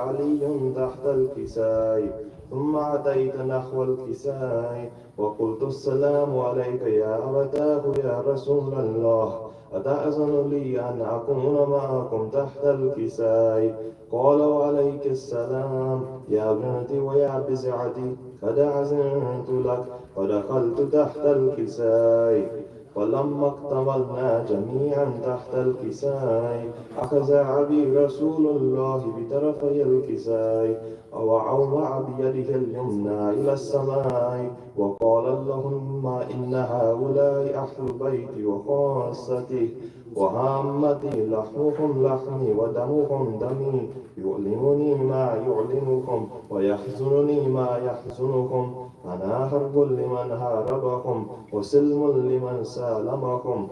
علي تحت الكساء، ثم أتيت نحو الكساء وقلت السلام عليك يا أبتاه يا رسول الله، أتأذن لي أن أكون معكم تحت الكساء؟ قال وعليك السلام يا ابنتي ويا بزعتي، قد أذنت لك. فدخلت تحت الكساء، فلما اكتملنا جميعا تحت الكساء أخذ أبي رسول الله بطرفي الكساء وأومع بيده اليمنى إلى السماء وقال اللهم إن هؤلاء أهل بيتي وخاصتي وهامتي، لحمهم لحمي ودمهم دمي، يؤلمني ما يؤلمكم ويحزنني ما يحزنكم، أنا حرب لمن هاربكم وسلم لمن سالمكم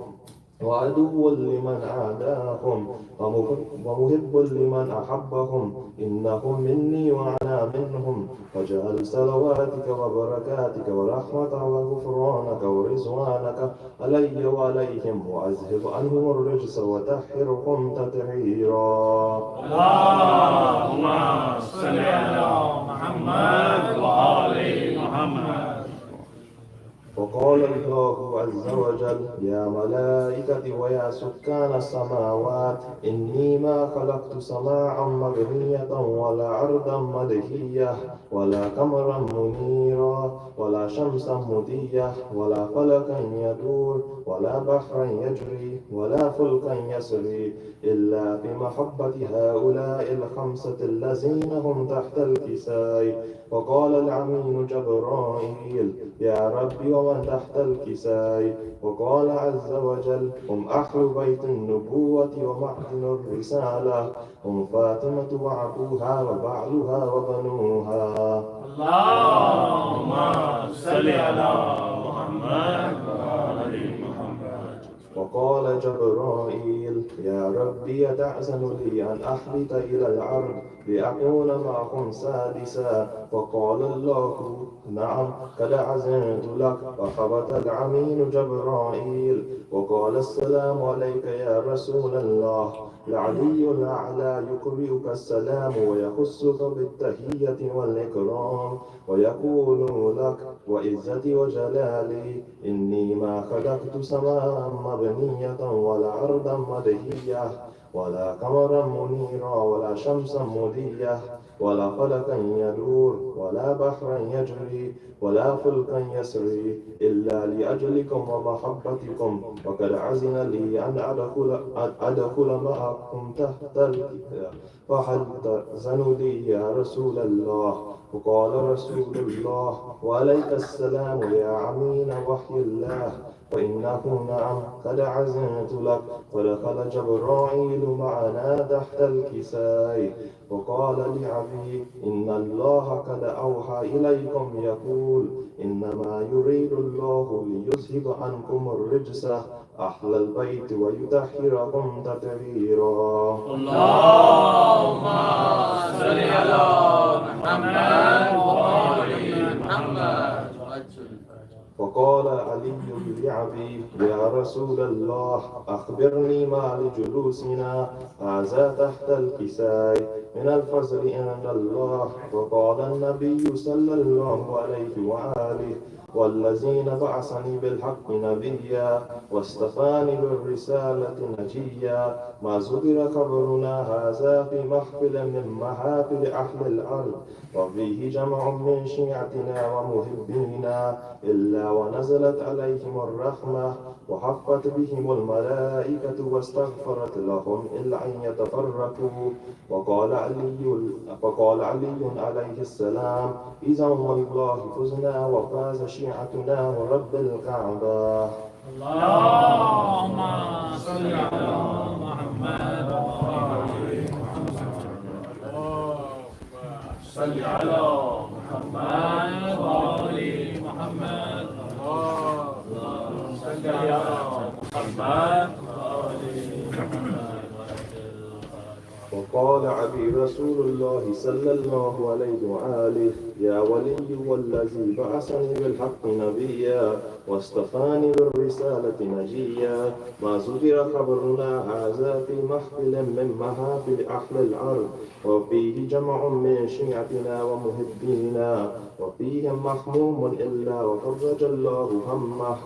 وعدو لمن عاداهم ومحب لمن أحبهم، إنهم مني وأنا منهم، فاجعل صلواتك وبركاتك ورحمتك وغفرانك ورضوانك علي وعليهم، وأذهب عنهم الرجس وطهرهم تطهيرا. اللهم صل على محمد وآل محمد. وقال الله عز وجل يا ملائكتي ويا سكان السماوات إني ما خلقت سماعا مغنية ولا أرضا مدهية ولا قمرا منيرا ولا شمسا مضية ولا فلكا يدور ولا بحرا يجري ولا فلكا يسري إلا بمحبة هؤلاء الخمسة الذين هم تحت الكساء. وقال الأمين جبرائيل يا ربي ومن تحت الكساء؟ وقال عز وجل هم أهل بيت النبوة ومعدن الرسالة، هم فاطمة وأبوها وبعلها وبنوها. اللهم صل على محمد وآل محمد. وقال جبرائيل يا ربي أتأذن لي أن أهبط إلى الأرض لأكون معهم سادسا؟ وقال الله نعم قد أذنت لك. فخبط الأمين جبرائيل وقال السلام عليك يا رسول الله، العلي الأعلى يقرئك السلام ويخصك بالتحية والإكرام ويقول لك وعزتي وجلالي إني ما خلقت سماء مبنية ولا أرضا مدهية ولا قمرا منيرا ولا شمسا مضية ولا فلكا يدور ولا بحرا يجري ولا فلكا يسري إلا لأجلكم ومحبتكم، وقد أذن لي أن أدخل معكم تحت الكتاب، فهل تأذن لي يا رسول الله؟ وقال رسول الله وعليك السلام يا أمين وحي الله، فإنه نعم قد أذنت لك. فدخل جبرائيل معنا تحت الكساء وقال لأبي إن الله قد أوحى إليكم يقول إنما يريد الله ليذهب عنكم الرجس أهل البيت ويطهركم تطهيرا. اللهم صل على محمد وآل محمد. وقال علي لأبي يا رسول الله أخبرني ما لجلوسنا هذا تحت الكساء من الفضل عند الله. وقال النبي صلى الله عليه وآله والذين بعثني بالحق نبيا واصطفاني بالرسالة نجيا ما ذكر قبرنا هذا في محفل من محافل أهل الأرض وفيه جمع من شيعتنا ومحبينا إلا ونزلت عليهم الرحمة وحفت بهم الملائكة واستغفرت لهم إلا أن يتفرقوا. وقال علي عليه السلام إذا والله فزنا وفاز شيعتنا ورب الكعبة. اللهم صل على محمد وآل محمد. صل على محمد وآل محمد. صل على محمد وآل محمد. قال عبي رسول الله صلى الله عليه وآله يا ولي والذي بعثني بالحق نبيا واصطفاني بالرسالة نجيا ما ذكر خبرنا هذا في محفل من محافل أهل الأرض وفيه جمع من شيعتنا ومحبينا وفيهم محموم إلا وفرج الله همه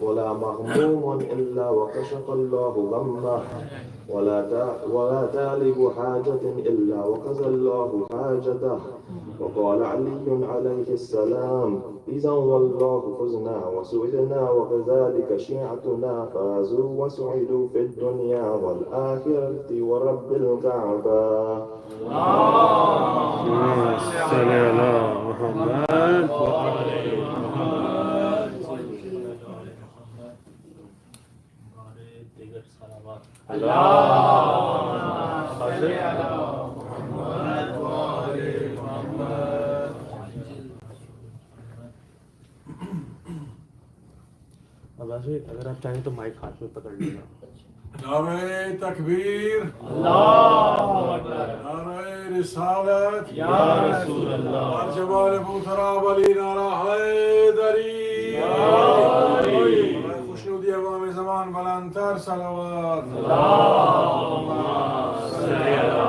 ولا مغموم إلا وكشف الله غمه ولا طالب حاجة إلا وقضى الله حاجته. وقال علي عليه السلام إذا والله فزنا وسعدنا وكذلك شيعتنا فازوا وسعدوا في الدنيا والآخرة ورب الكعبة. اللهم صل على محمد وعلى آل محمد. اللهم صل على محمد وعلى آل محمد. اب ایسے اگر آپ چاہیں تو مائک ہاتھ میں پکڑ لینا. نعرہ تکبیر، اللہ اکبر، نعرہ رسالت، یا رسول اللہ، ہر جبال محترم علی نعرہ حیدری، خوشنودی عوام زمان بلندتر صلوات. اللہم صل علی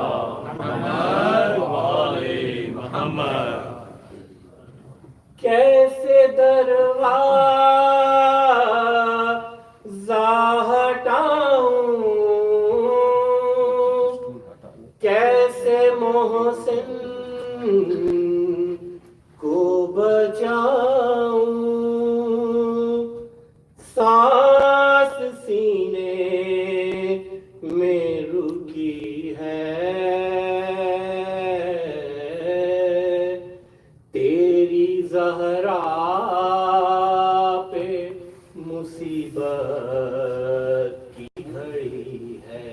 محمد وآل محمد. کیسے دروازہ ہٹاؤں، کیسے محسن کو بچاؤں، سانس سینے میں رکی ہے، تیری زہرا پہ مصیبت کی گھڑی ہے.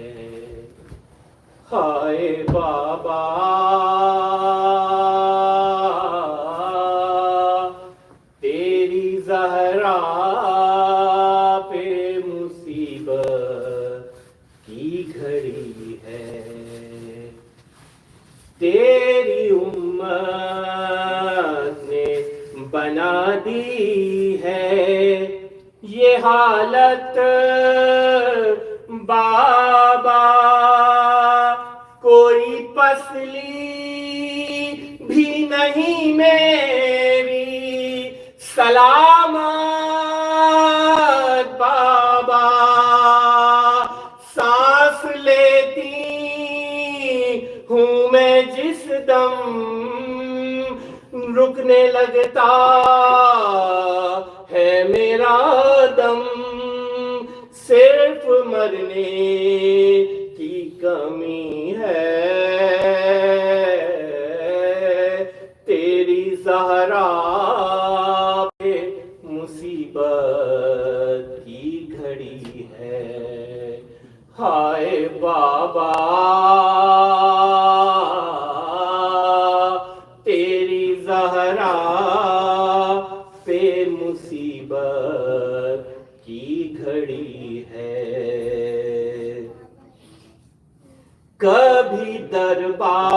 ہائے بابا تیری زہرا پہ مصیبت کی گھڑی ہے، تیری امت نے بنا دی ہے یہ حالت بابا، کوئی پسلی بھی نہیں میری سلامت بابا. سانس لیتی ہوں میں جس دم، رکنے لگتا ہے میرا دم، صرف مرنے کی کمی ہے، تیری زہرا پہ مصیبت کی گھڑی ہے. ہائے بابا تیری زہرا پہ مصیبت کی گھڑی ہے. کبھی دربار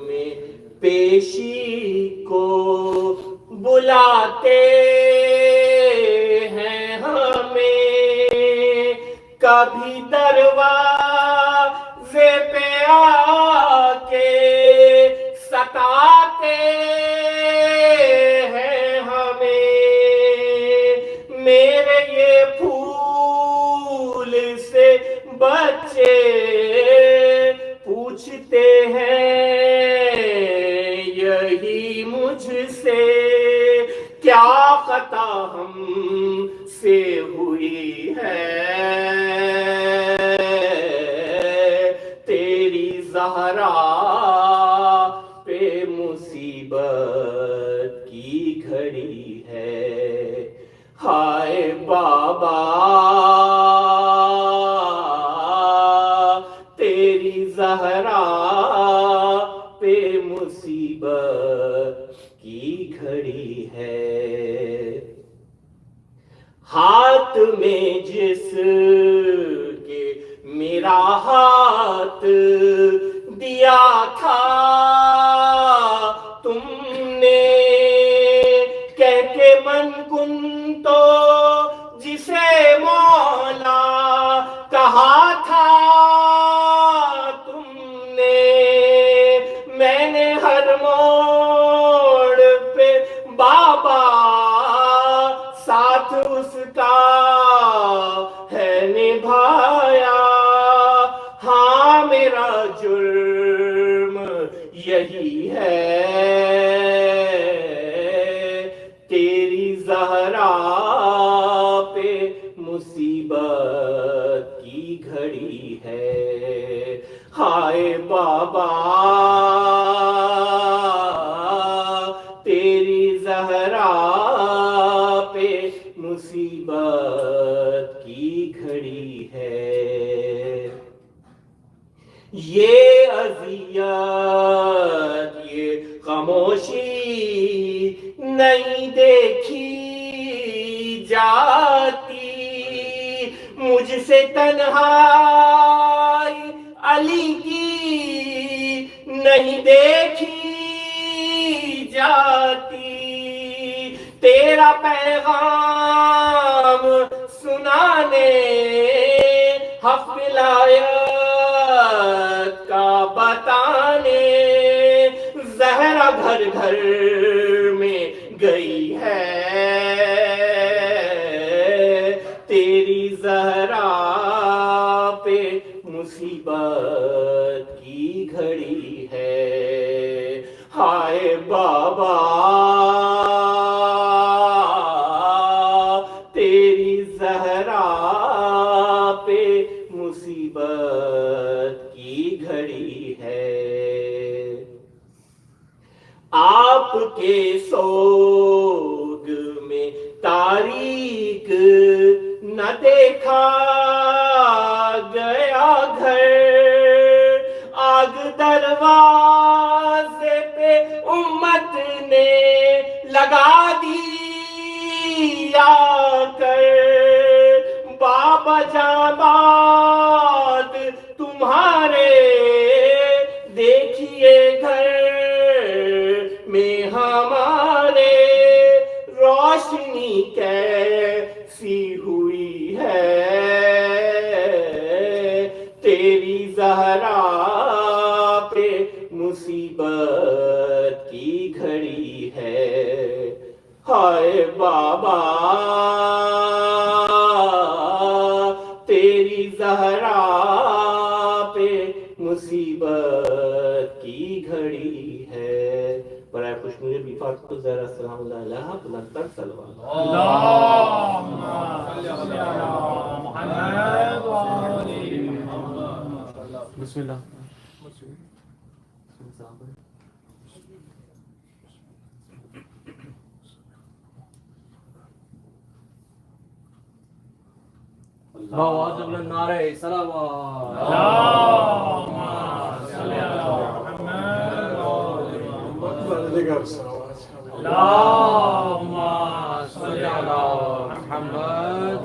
میں پیشی کو بلاتے ہیں ہمیں، کبھی دروازے پہ آ کے ستاتے ہیں ہمیں. میرے یہ پھول سے بچے پوچھتے ہیں یہی مجھ سے، کیا خطا ہم سے ہوئی ہے، تیری زہرا پہ مصیبت کی گھڑی ہے. ہائے بابا تیری زہرا پہ مصیبت کی گھڑی ہے. ہاتھ میں جس کے میرا ہاتھ دیا تھا تم نے کہہ کے من کن تو جسے مولا کہا تھا تم نے، میں نے ہر موڑ پہ بابا ساتھ اس کا ہے نبھایا، ہاں میرا جرم یہی ہے، تیری زہرا پہ مصیبت کی گھڑی ہے، ہائے بابا تیری زہرا پہ مصیبت کی گھڑی ہے، یہ اذیت یہ خاموشی نہیں دیکھی جاتی، مجھ سے تنہائی علی کی نہیں دیکھی جاتی، تیرا پیغام سنانے حق ولایت کا بتانے زہرا گھر گھر میں گئی ہے، تیری زہرا پہ مصیبت کی گھڑی ہے، ہائے بابا تیری زہرا پہ مصیبت کی گھڑی ہے، آپ کے سوگ میں تاریک نہ دیکھا گیا گھر، آگ دروازے پہ امت نے لگا دی آ کر، بابا جاباد تمہارے دیکھیے گھر میں ہمارے روشنی کیسی ہوئی ہے، تیری زہرا پہ مصیبت کی گھڑی ہے، ہائے بابا تیری زہرا پہ مصیبت کی گھڑی ہے، برائے خوشنودی بی فاطمہ زہرا سلام اللہ علیہا بلند تر صلوات۔ بسم اللہ۔ آواز بلند نعرہ صلوات۔ اللہم صلی علی محمد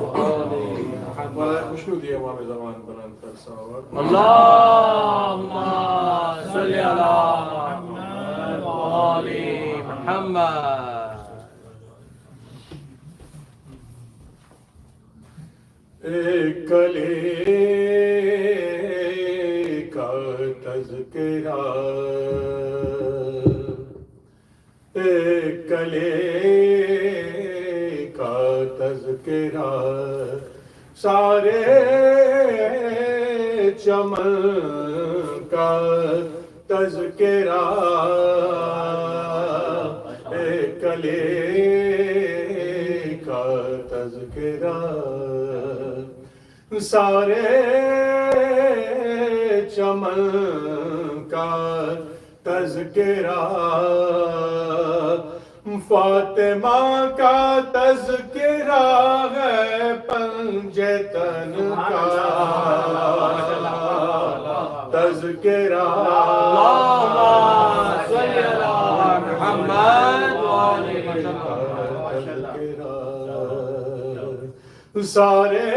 برائے خوشنودی امام زمان بلند تر صلوات۔ اللہم صلی علی محمد وآل محمد۔ ایک کلے کا تذکرہ، ایک کلے کا تذکرہ، سارے چمن کا تذکرہ، ایک کلے کا تذکرہ، سارے چمن کا تذکرہ، فاطمہ کا تذکرہ ہے پنجے تن کا تذکرہ، اللہم صلی علی محمد وآل سارے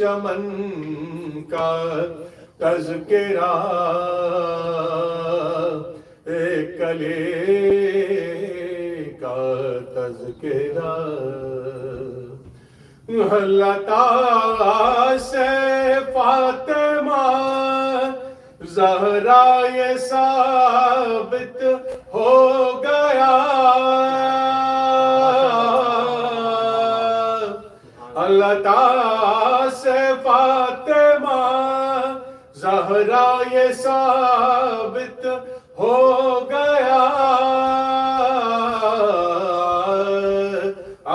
چمن کا تذکرہ، ایک کلی کا تذکرہ، لتا سے فاطمہ زہرا یہ ثابت ہو گیا، لتا سے فاطمہ زہرا یہ ثابت ہو گیا،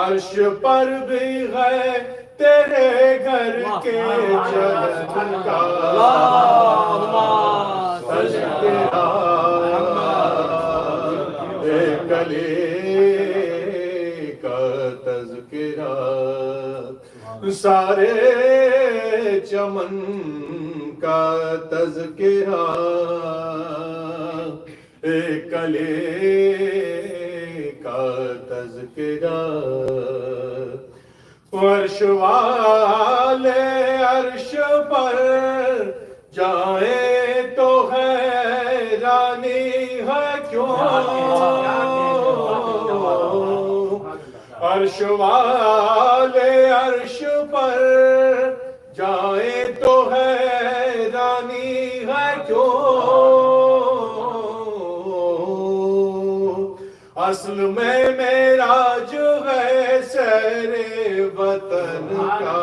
عرش پر بھی ہے تیرے گھر کے چلن کا تذکرہ، ایک کلی کا تذکرہ، سارے چمن کا تذکرہ، ایک کلی کا تذکرہ، عرش والے عرش پر جائیں تو حیرانی ہے کیوں، عرش والے عرش پر جائیں تو حیرانی ہے کیوں، اصل میں معراج ہے سیر وطن کا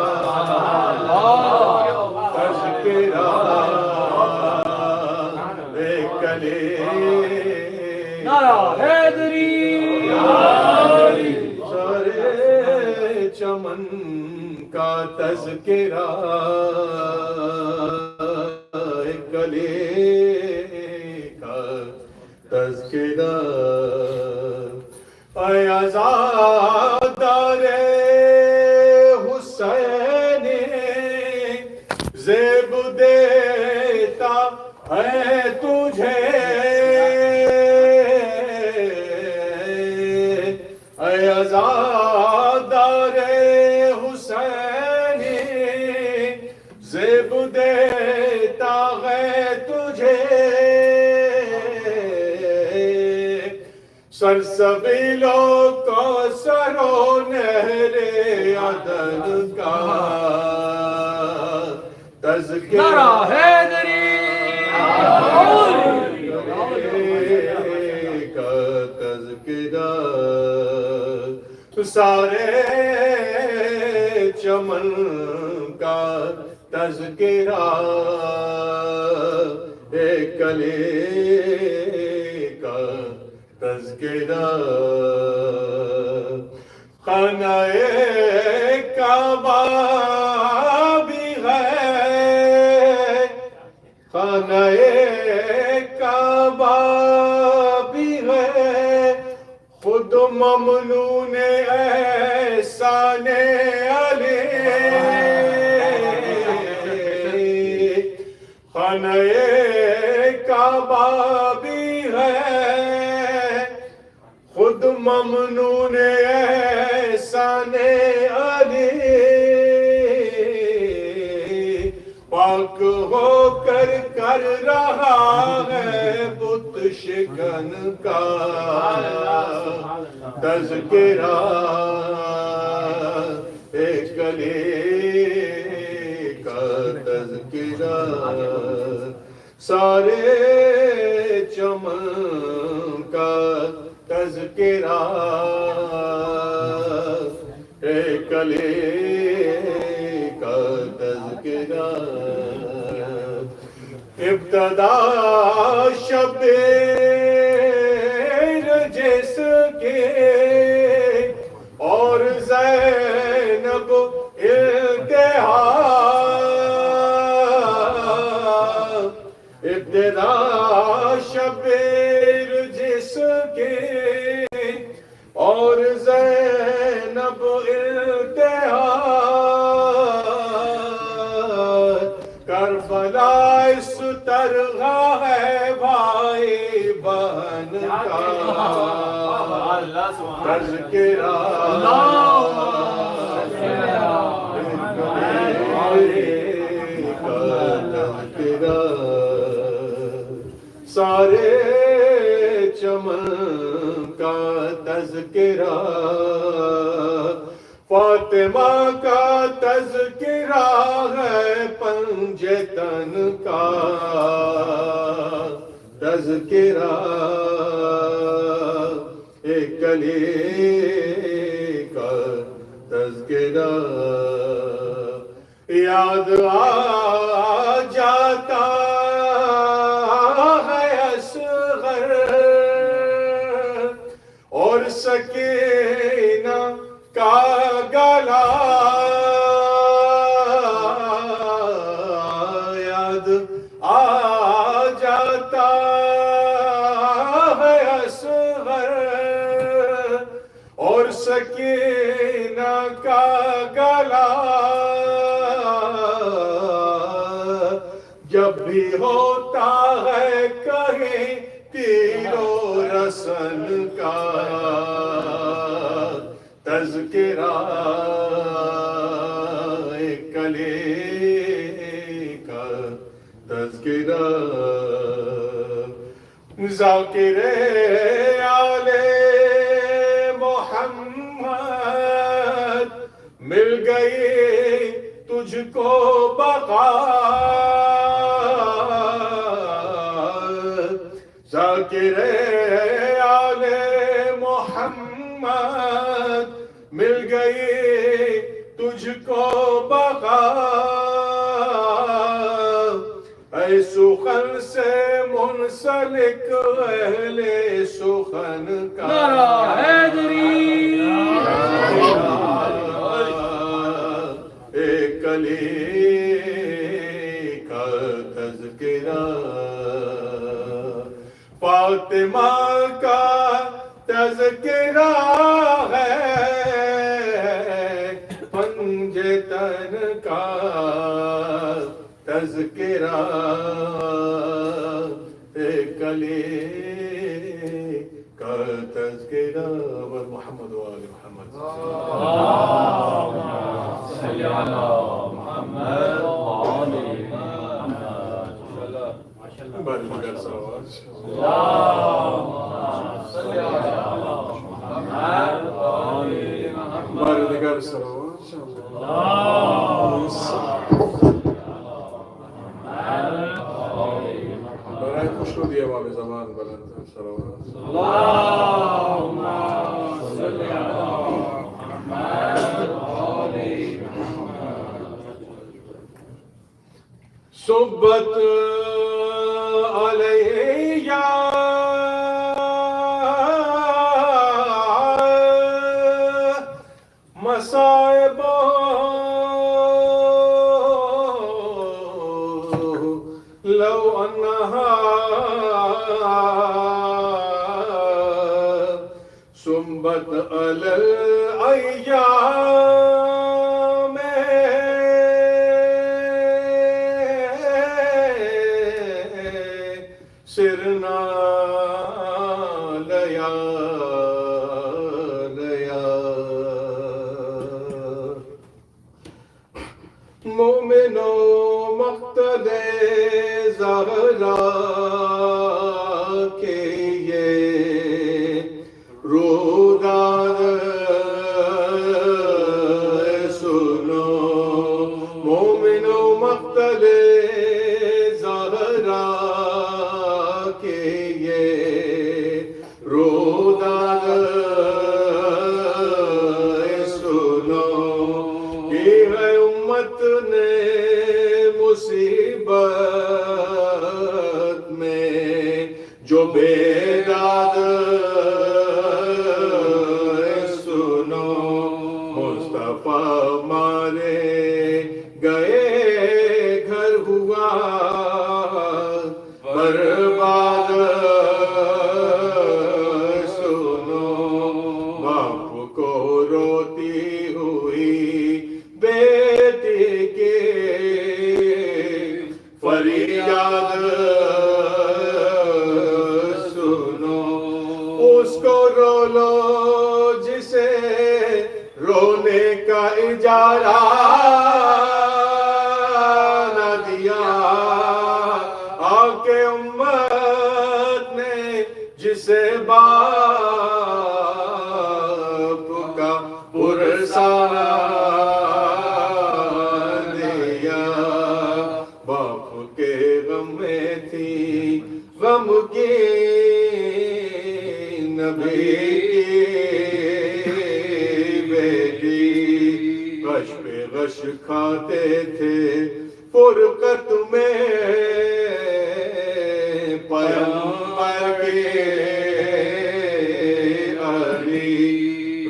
تذکرہ، ایک کلی نعرہ حیدری، سارے چمن کا تذکرہ، ایک کلی کا تذکرہ، اے عزادار حسین زیب دیتا ہے تجھے، اے عزادار حسین زیب دیتا ہے تجھے، سرسبیلوں کو سرو نہر عدن کا تذکرہ، نعرہ حیدری، کا تذکرہ، سارے چمن کا تذکرہ، ایک کلی کا تذکرہ، خانہ کعبہ بھی ہے، خانہ کعبہ بھی ہے، خود ممنون احسان علی، خانہ کعبہ بھی ہے، خود ممنون احسان علی، پاک ہو کر کر رہا ہے بت شکن کا تذکرہ، ایک کلی کا تذکرہ، سارے چمن کا تذکرہ، ایک کلی کا تذکرہ، ابتدا شبیر جس کے اور زینب انتہا، ابتدا شبیر جس کے اور زینب انتہا، کربلا اس طرح ہے بھائی بہن کا تذکرہ، سارے چمن کا تذکرہ، فاطمہ کا تذکرہ ہے، پنجے تن کا تذکرہ، ایک کلی کا تذکرہ، یاد آ جاتا ہے اصغر اور سکینہ کا گلا، یاد آ جاتا ہے اصغر اور سکینہ کا گلا، جب بھی ہوتا ہے کہیں تیر و رسن کا تذکرہ، ایک کلی کا تذکرہ، ذاکر آل محمد مل گئی تجھ کو بقا، ذاکر آل محمد مل گئی تجھ کو بقا، اے سخن سے منسلک اہل سخن کا نعرہ حیدری، ایک کلی کا تذکرہ، فاطمہ کا تذکرہ ہے، پنجے تن کا تذکرہ، ایک کلی کا تذکرہ، محمد وآل محمد صلی علی محمد وآل بڑی مگر سوال بڑی مگر سوال برائے خوش ہو دیا باب زمان بلند سلوات اللہم صلی علی محمد وآل صبت علیہ مصائب لو انہا صبت علی الایام سرنا لیا مومنو مقتل زہرا کے یہ روداد سنو، مومنو مقتل زہرا کے یہ روداد سنو، کی ہے امت نے مصیبت میں جو بیداد سنو، مصطفیٰ مارے گئے گھر ہوا برباد سنو، باپ کو روتی ہوئی بیٹی کے فریاد سنو، اس کو رو لو جسے رونے کا اجارہ کہ امت نے جسے باپ کا پرسا دیا، باپ کے غم میں تھی غم کی نبی کی بیٹی، غش پہ غش کھاتے تھے فرقت میں پیغمبر کے علی،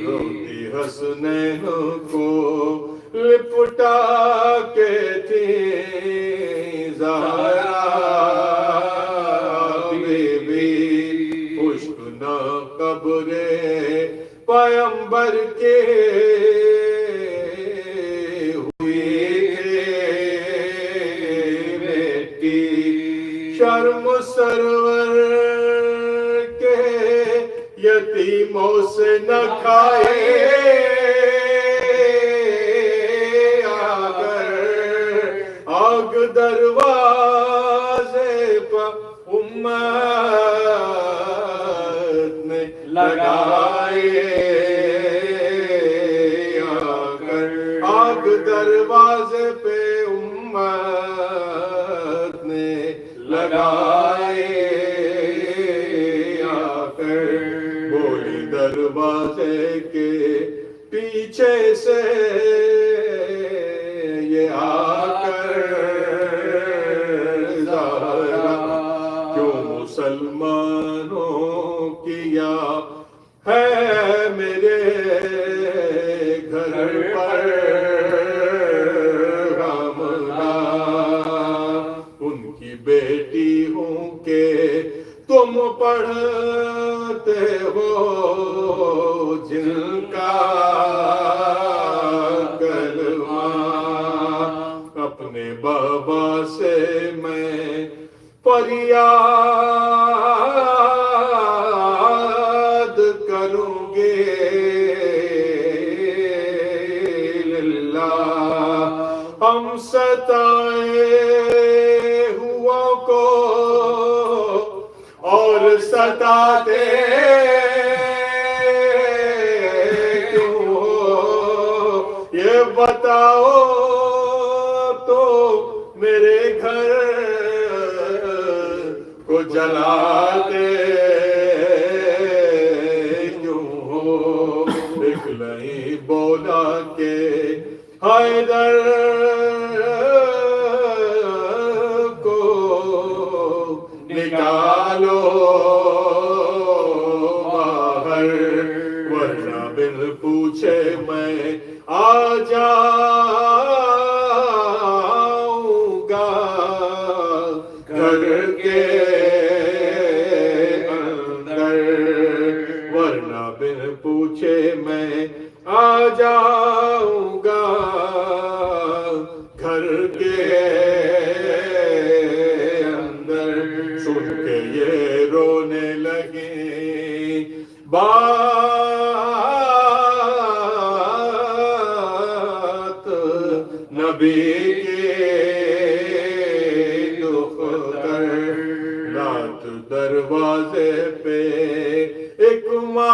روتی حسنین کو لپٹا کے تھی زہرا بی بی، خشک نہ قبر پیغمبر کے شرم سرور کے یتیموں سے نہ کھائے، آگ دروازے پر امت نے لگائے، آگ دروازے پہ امت نے لگائے، آ کر بولی دروازے کے پیچھے سے یہ آ کر زہرا، کیوں مسلمانوں کیا ہے میرے گھر پر حملہ، ان کی بیٹی ہوں کہ تم پڑھتے ہو جن کا کلمہ، اپنے بابا سے میں فریاد کروں گی للہ، ہم ستائے ہوا کو اور ستاتے کیوں ہو، یہ بتاؤ تو میرے گھر کو جلاتے کیوں ہو، ایک نہیں بولا کہ حیدر کو نکالو باہر، ورنہ بن پوچھے میں آ جاؤں گا گھر کے اندر، ورنہ بن پوچھے میں آ جاؤں گا گھر کے اندر، سن کے یہ رونے لگے بات نبی کے دکھ کر، رات دروازے پہ ایک ماری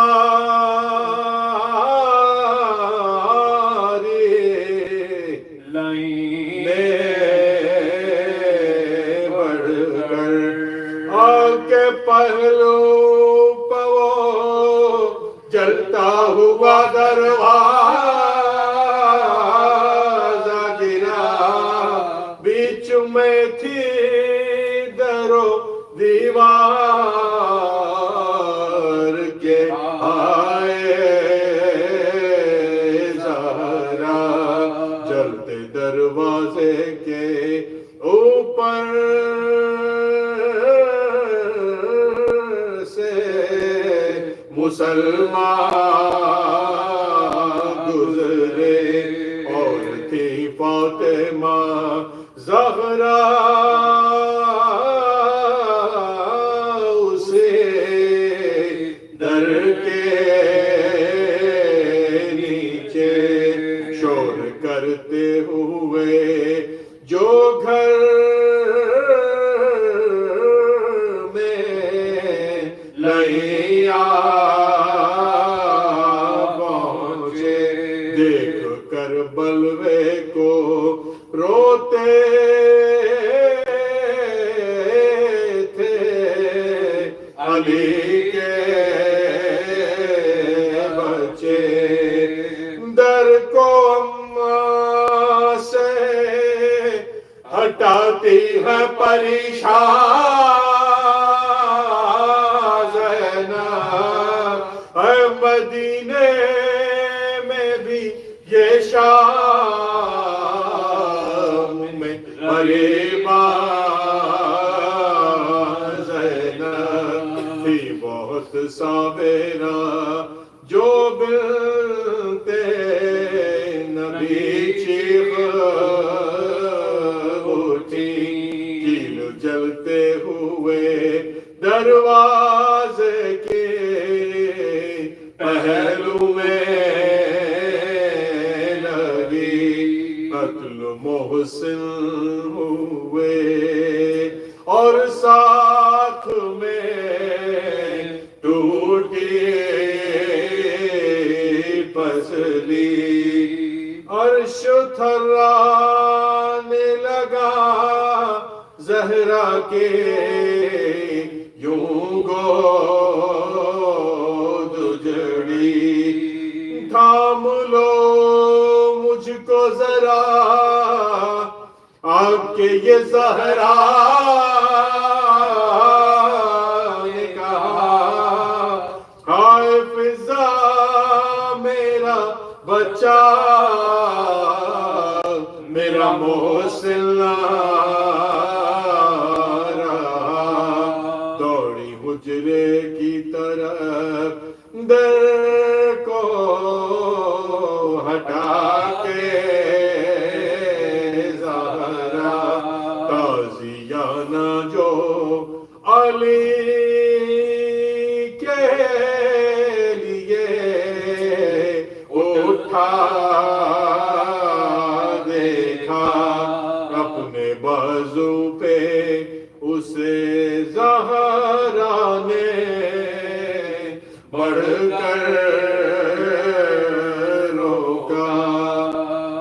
لائنیں بڑھ کر، آگ کے پہلو پہ وہ جلتا ہوا دروازہ گرا، بیچ میں تھی در و دیوار کے، آئے زہرا جلتے دروازے کے اوپر سے مسلمان گزرے، اور تھی فاطمہ زہرا اسے در کے نیچے شور کرتے ہوئے جو گھر علی کے بچے در کو اماں سے ہٹاتی ہے پریشان زینب اے مدینے میں بھی یہ شام میں غریباں زینب تھی بہت صابرہ جو بنتے نبی چیخ اٹھی کیل جلتے ہوئے دروازے کے پہلو میں لگی قتل محسن ہوئے اور ساتھ میں ٹوٹی پسلی عرش تھرانے لگا زہرا کے یوں گود اجڑی تھام لو مجھ کو ذرا آپ کے یہ زہرا نے کہا ہائے فضا میرا بچہ میرا محسن رہا دوڑی حجرے کی طرف در کو ہٹا کے زہرا تازیانہ جو علی کے لیے اٹھا دیکھا اپنے بازو پہ اسے زہرا نے بڑھ کر روکا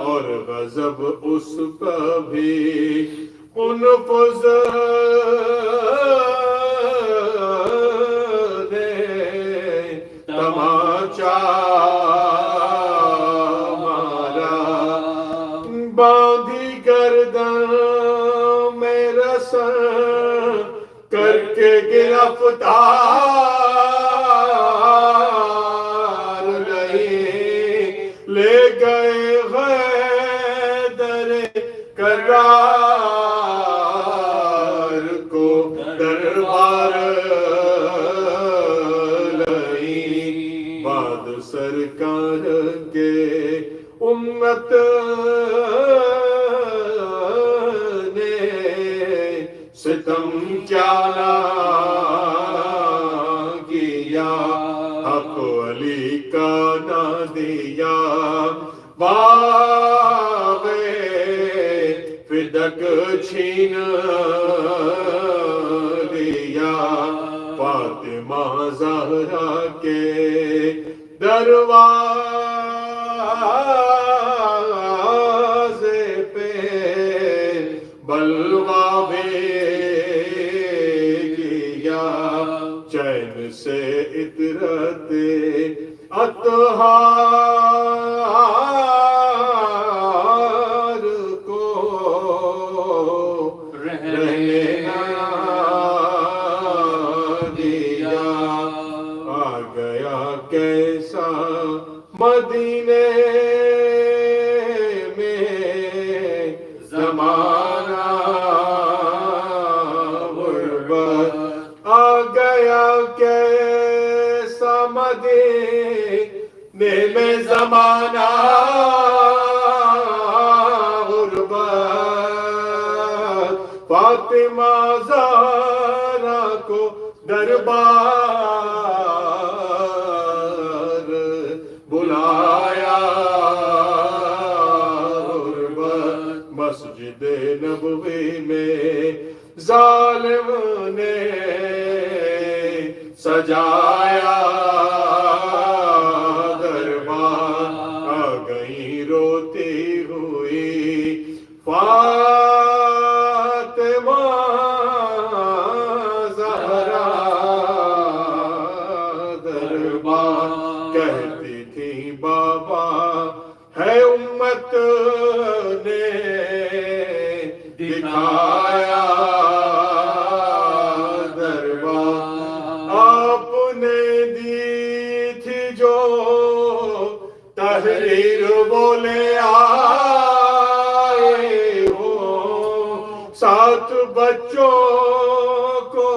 اور غضب اس کا بھی انفذ نے تماچا مارا باندھی گردن میرا سر کر کے گرفتار لے گئے حیدر کرار کو دربار لئی بعد سرکار کے امت نے ستم کیا کیا حق علی کا نہ دیا باغ فدق چھین لیا فاطمہ زہرا کے دروازے پہ بلوا بھی کیا چین سے عطرت اطہار کو رہنے نہ دیا آ گیا کیسا مدینے میں زمانہ غربت آ گیا کیسا مدینے میں زمانہ غربت فاطمہ زہرا کو دربار بلایا غربت مسجد نبوی میں ظالم نے سجایا دربار آ گئی روتی ہوئی فاطمہ زہرا بولے آئے ہو 7 بچوں کو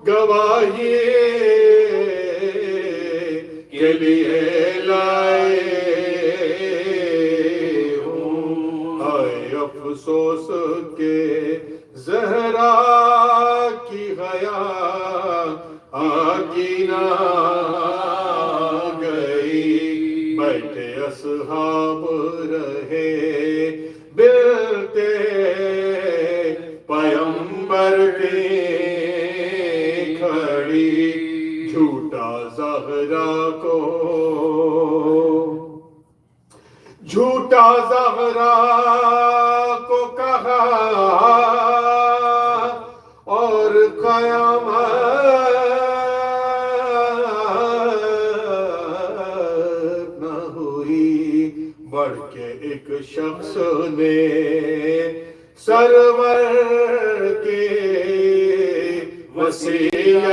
گواہی کے لیے لائے ہوں ہائے افسوس کے زہرا کی حیا آگی نہ گئی بیٹھے اصحاب رہے ملتے پیمبر کی کھڑی جھوٹا زہرا کو کہا اور قیامت نہ ہوئی بڑھ کے ایک شخص نے سرور کے وصیت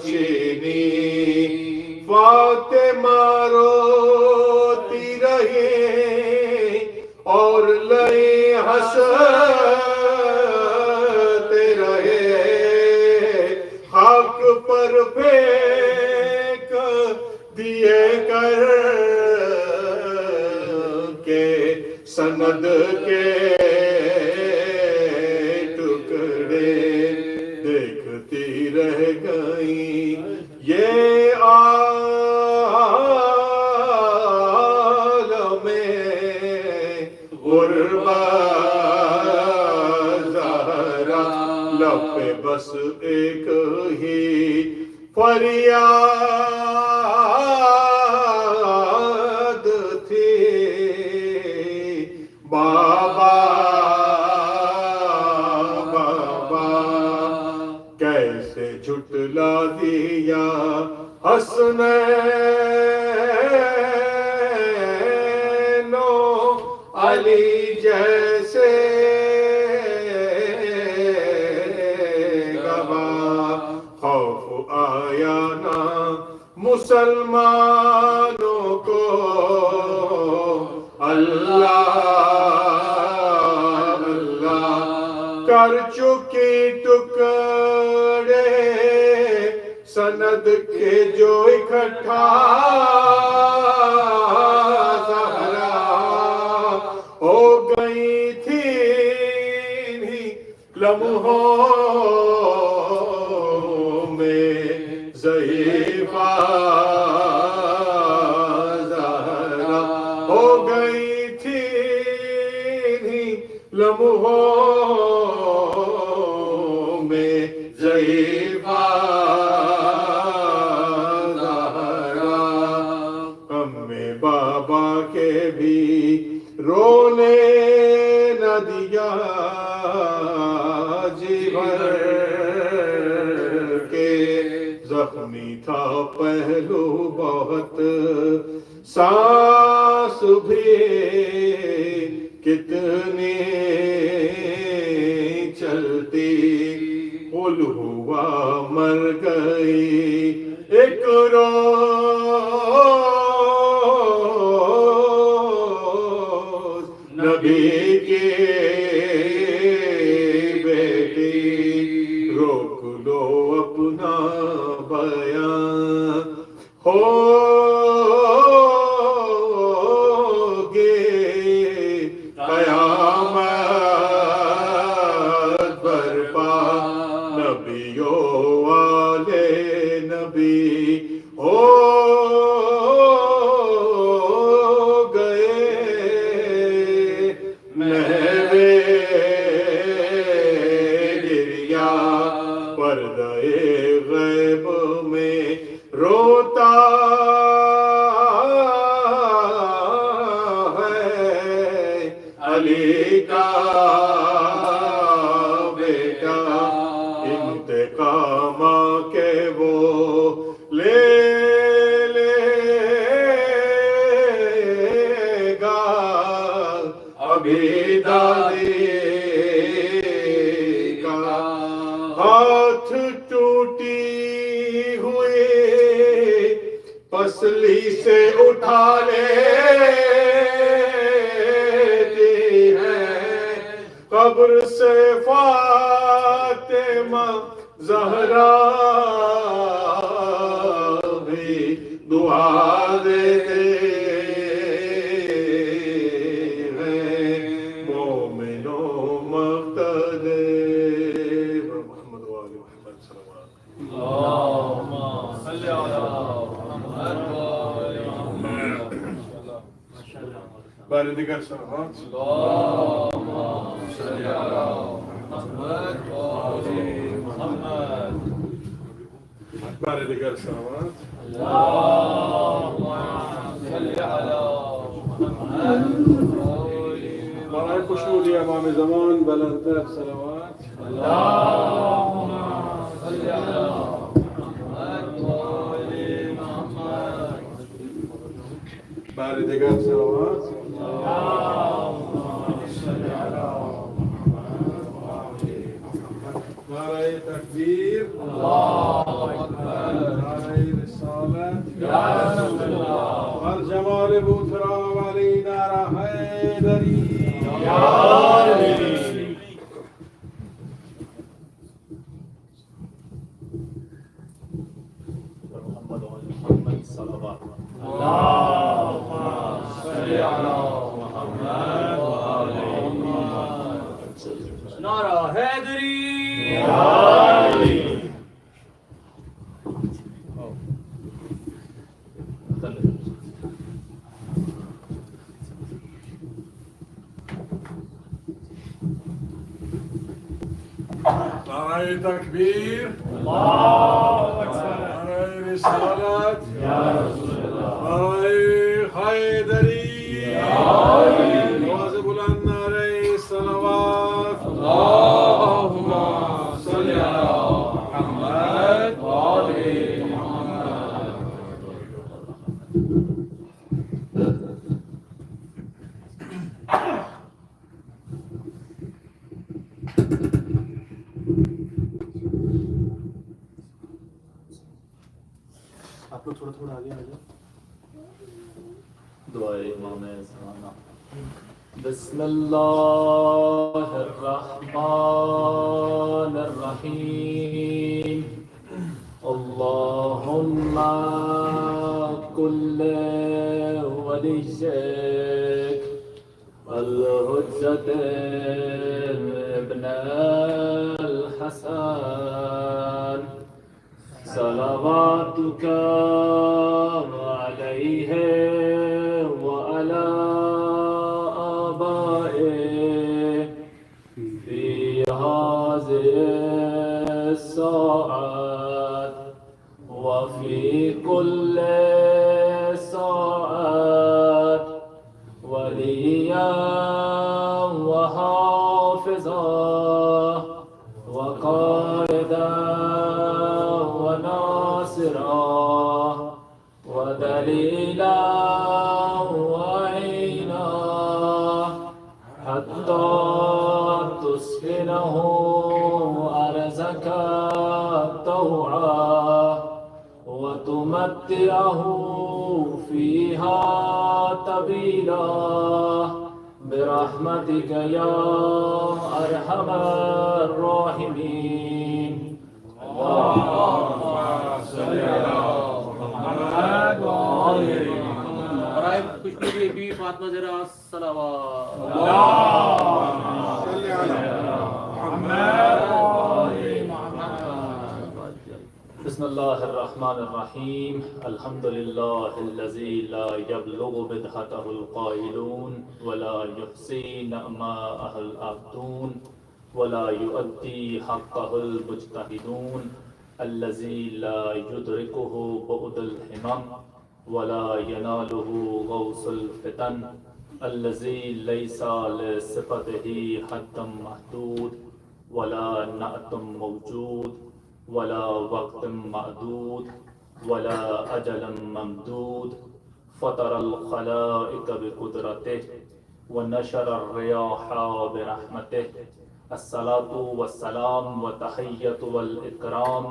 چینی فاطمہ روتی رہی اور لئی ہنستے رہے خاک پر پھینک دیے کر کے سند کے ٹکڑے دیکھتی رہ گئی یہ عالم غربت زہرا لب پہ بس ایک ہی فریاد تھی بابا کیسے جھٹلا دیا حسنین و علی جیسے گواہ خوف آیا نہ مسلمانوں کو اللہ اللہ کر چکی ٹکڑے سند کے جو اکٹھا زہرا ہو گئی تھی لمحوں میں ضعیفہ زہرا ہو گئی تھی لمحوں میں ضعیفہ زہرا ہمیں بابا کے بھی رونے نہ دیا جی بھر کے زخمی تھا پہلو بہت سانس بھی کتنی چلتی قل ہوا مر گئی ایک روز نبی کی بیٹی روک لو اپنا بیان ہو علی کا بیٹا انتقام کے وہ لے گا ابھی دادی کا ہاتھ ٹوٹی ہوئی پسلی سے اٹھا لے قبر سے فاطمہ زہرا بھی دعا دیتے ہیں مومنوں مقتدر محمد وآل محمد صلوات اللهم صل على محمد وآل محمد بارے دیگر صلوات اللهم صل على محمد وآل محمد بارے دیگر صلوات اللهم صل على محمد وآل برائے خوشنودی امام زمان بلندتر صلوات اللهم صل على محمد وآل محمد بارے دیگر صلوات نعرہ تکبیر نعرہ رسالت ہر جمال بوترا والی نعرہ حیدری محمد وآل محمد صلوات صل على محمد وآل محمد نعرہ حیدری نعرہ تکبیر نعرہ رسالت نعرہ حیدری آواز بلند نعرہ صلوات اللهم صل على محمد وآل محمد آپ لوگ تھوڑا تھوڑا آگے آ جاؤ. دعائے امام زمانہ. بسم اللہ الرحمن الرحیم. اللہم کل ولیک الحجت ابن الحسن صلواتک علیہ وعلی آبائه فی هذه الساعات وفي كل ساعات وليا وحافظا وقائدا وناصرا ودليلا وعينا حتى تسكنه أرزك طوعا وتمتعه فيها طويلا برحمتك يا أرحم الراحمين. اللهم صل على محمد وآل محمد. برائے خوشنودی بی فاطمہ زہرا صلوات. صلی علی بسم اللہ الرحمن الرحیم. الحمد للہ الذی لا یبلغ بدحتہ القائلون ولا یحصی نعماءہ العابدون ولا یؤدی حقہ المجتہدون الذی لا یدرکہ بعد الہمم ولا ینالہ غوث الفتن الذی لیس لصفتہ حد محدود ولا نعت موجود ولا وقت معدود ولا أجل ممدود فطر الخلائق بقدرته ونشر الرياح برحمته. الصلاة والسلام وتحية والإكرام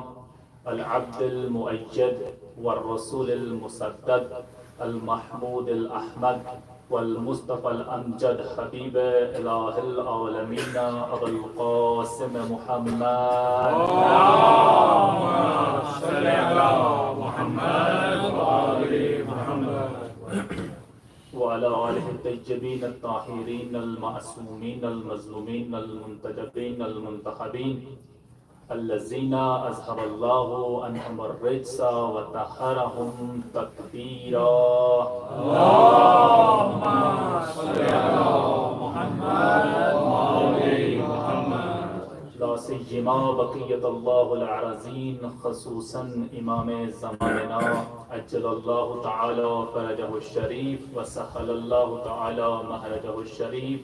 العبد المؤيد والرسول المسدد المحمود الأحمد والمصطفى الأمجد حبيب إله العالمين أبا القاسم محمد اللهم صل على محمد وآل محمد وعلى آله الطيبين الطاهرين المعصومين المظلومين المنتجبين المنتخبين الذين أذهب الله عنهم الرجس وطهرهم تطهيرا اللهم صل على محمد وآل محمد لا سيما بقية الله العرزين خصوصا إمام زماننا عجل الله تعالى فرجه الشريف وسهل الله تعالى مخرجه الشريف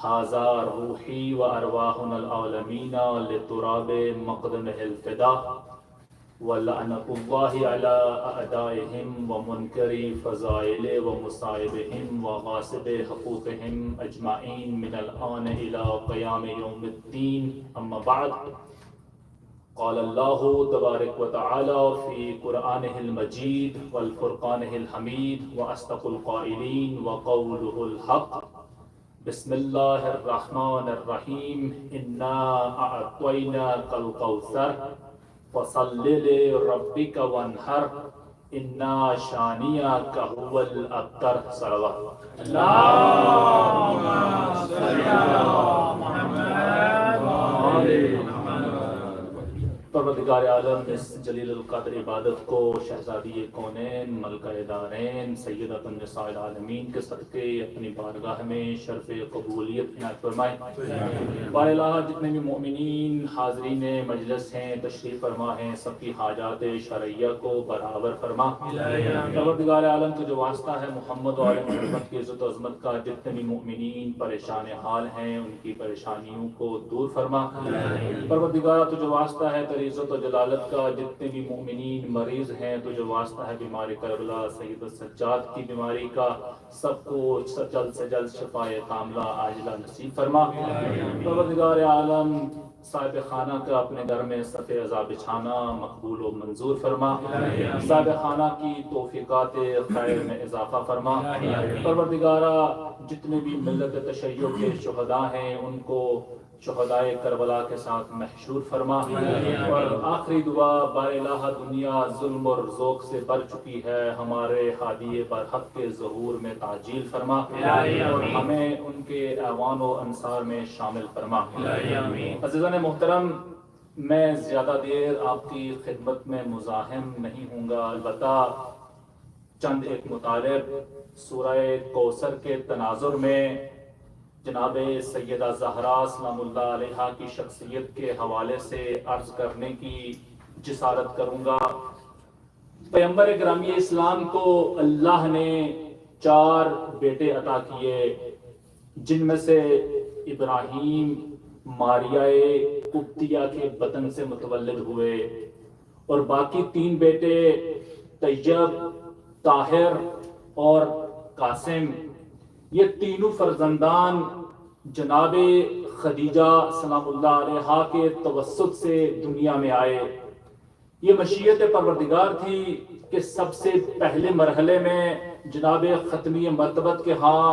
هذا روحي وأرواحنا العالمين لتراب مقدمه الفداء ولعنة الله على أعدائهم ومنكر فضائل ومصائبهم وغاصب حقوقهم أجمعين من الآن إلى قيام يوم الدين أما بعد قال الله تبارك وتعالى في قرآنه المجيد والفرقانه الحميد وأصدق القائلين وقوله الحق بسم الله الرحمن الرحيم إنا أعطيناك الكوثر فصل لربك وانحر إنا شانئك هو الأبتر صلوات اللهم صل على محمد وآل محمد پروردگار عالم اس جلیل القدر عبادت کو شہزادی کونین ملکہ دارین سیدۃ النساء العالمین کے صدقے اپنی بارگاہ میں شرف قبولیت عنایت فرمائے۔ بار الہ جتنے بھی مؤمنین حاضرین مجلس ہیں تشریف فرما ہیں سب کی حاجات شرعیہ کو برابر فرما۔ پروردگار عالم کا جو واسطہ ہے محمد و آل محمد کی عزت و عظمت کا جتنے بھی مؤمنین پریشان حال ہیں ان کی پریشانیوں کو دور فرما۔ پروردگار تو جو واسطہ ہے تیری عزت و جلالت کا جتنے بھی مؤمنین مریض ہیں تو جو واسطہ ہے بیماری کربلا سید السجاد کی بیماری کا سب کو جلد سے جلد شفاء کاملہ عاجلہ نصیب فرما۔ پروردگار عالم صاحب خانہ کا اپنے گھر میں صف عزا بچھانا مقبول و منظور فرما۔ صاحب خانہ کی توفیقات خیر میں اضافہ فرما۔ پروردگارہ جتنے بھی ملت تشیع کے شہداء ہیں ان کو شہدائے کربلا کے ساتھ محشور فرما۔ اور آخری دعا بار الہ دنیا ظلم اور ذوق سے بھر چکی ہے ہمارے ہادی برحق کے ظہور میں تعجیل فرما اور ہمیں ان کے اعوان و انصار میں شامل فرما۔ عزیزان محترم میں زیادہ دیر آپ کی خدمت میں مزاحم نہیں ہوں گا، البتہ چند ایک مطالب سورہ کوثر کے تناظر میں جناب سیدہ زہرا سلام اللہ علیہ کی شخصیت کے حوالے سے عرض کرنے کی جسارت کروں گا۔ پیغمبر گرامی اسلام کو اللہ نے 4 بیٹے عطا کیے جن میں سے ابراہیم ماریہ قبطیہ کے بطن سے متولد ہوئے اور باقی 3 بیٹے طیب، طاہر اور قاسم، یہ تینوں فرزندان جناب خدیجہ سلام اللہ علیہ کے توسط سے دنیا میں آئے۔ یہ مشیت پروردگار تھی کہ سب سے پہلے مرحلے میں جناب ختمی مرتبت کے ہاں